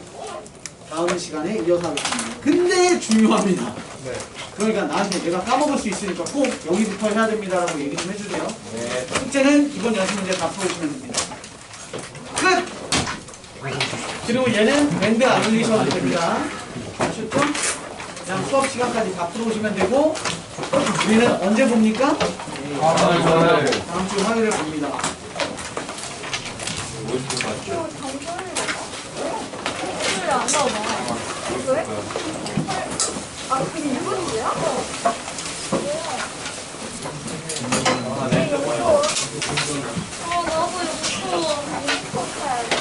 다음 시간에 이어서 하겠습니다. 근데 중요합니다. 네. 그러니까 나한테 내가 까먹을 수 있으니까 꼭 여기부터 해야 됩니다라고 얘기 좀 해주세요. 네. 숙제는 이번 연습 문제 다 풀어주시면 됩니다. 끝! 그리고 얘는 밴드 안 올리셔도 됩니다. 아셨죠? 그냥 수업 시간까지 다 풀어오시면 되고 우리는 언제 봅니까? 다음 주 화요일에 봅니다. 이거 당근을 소리 안 나오나? 왜? 아, 그게 일본인데요? 나도 유니폼 사야지.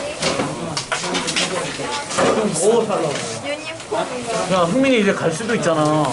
좀 더 살라고. 유니폼이요. 야, 흥민이 이제 갈 수도 있잖아.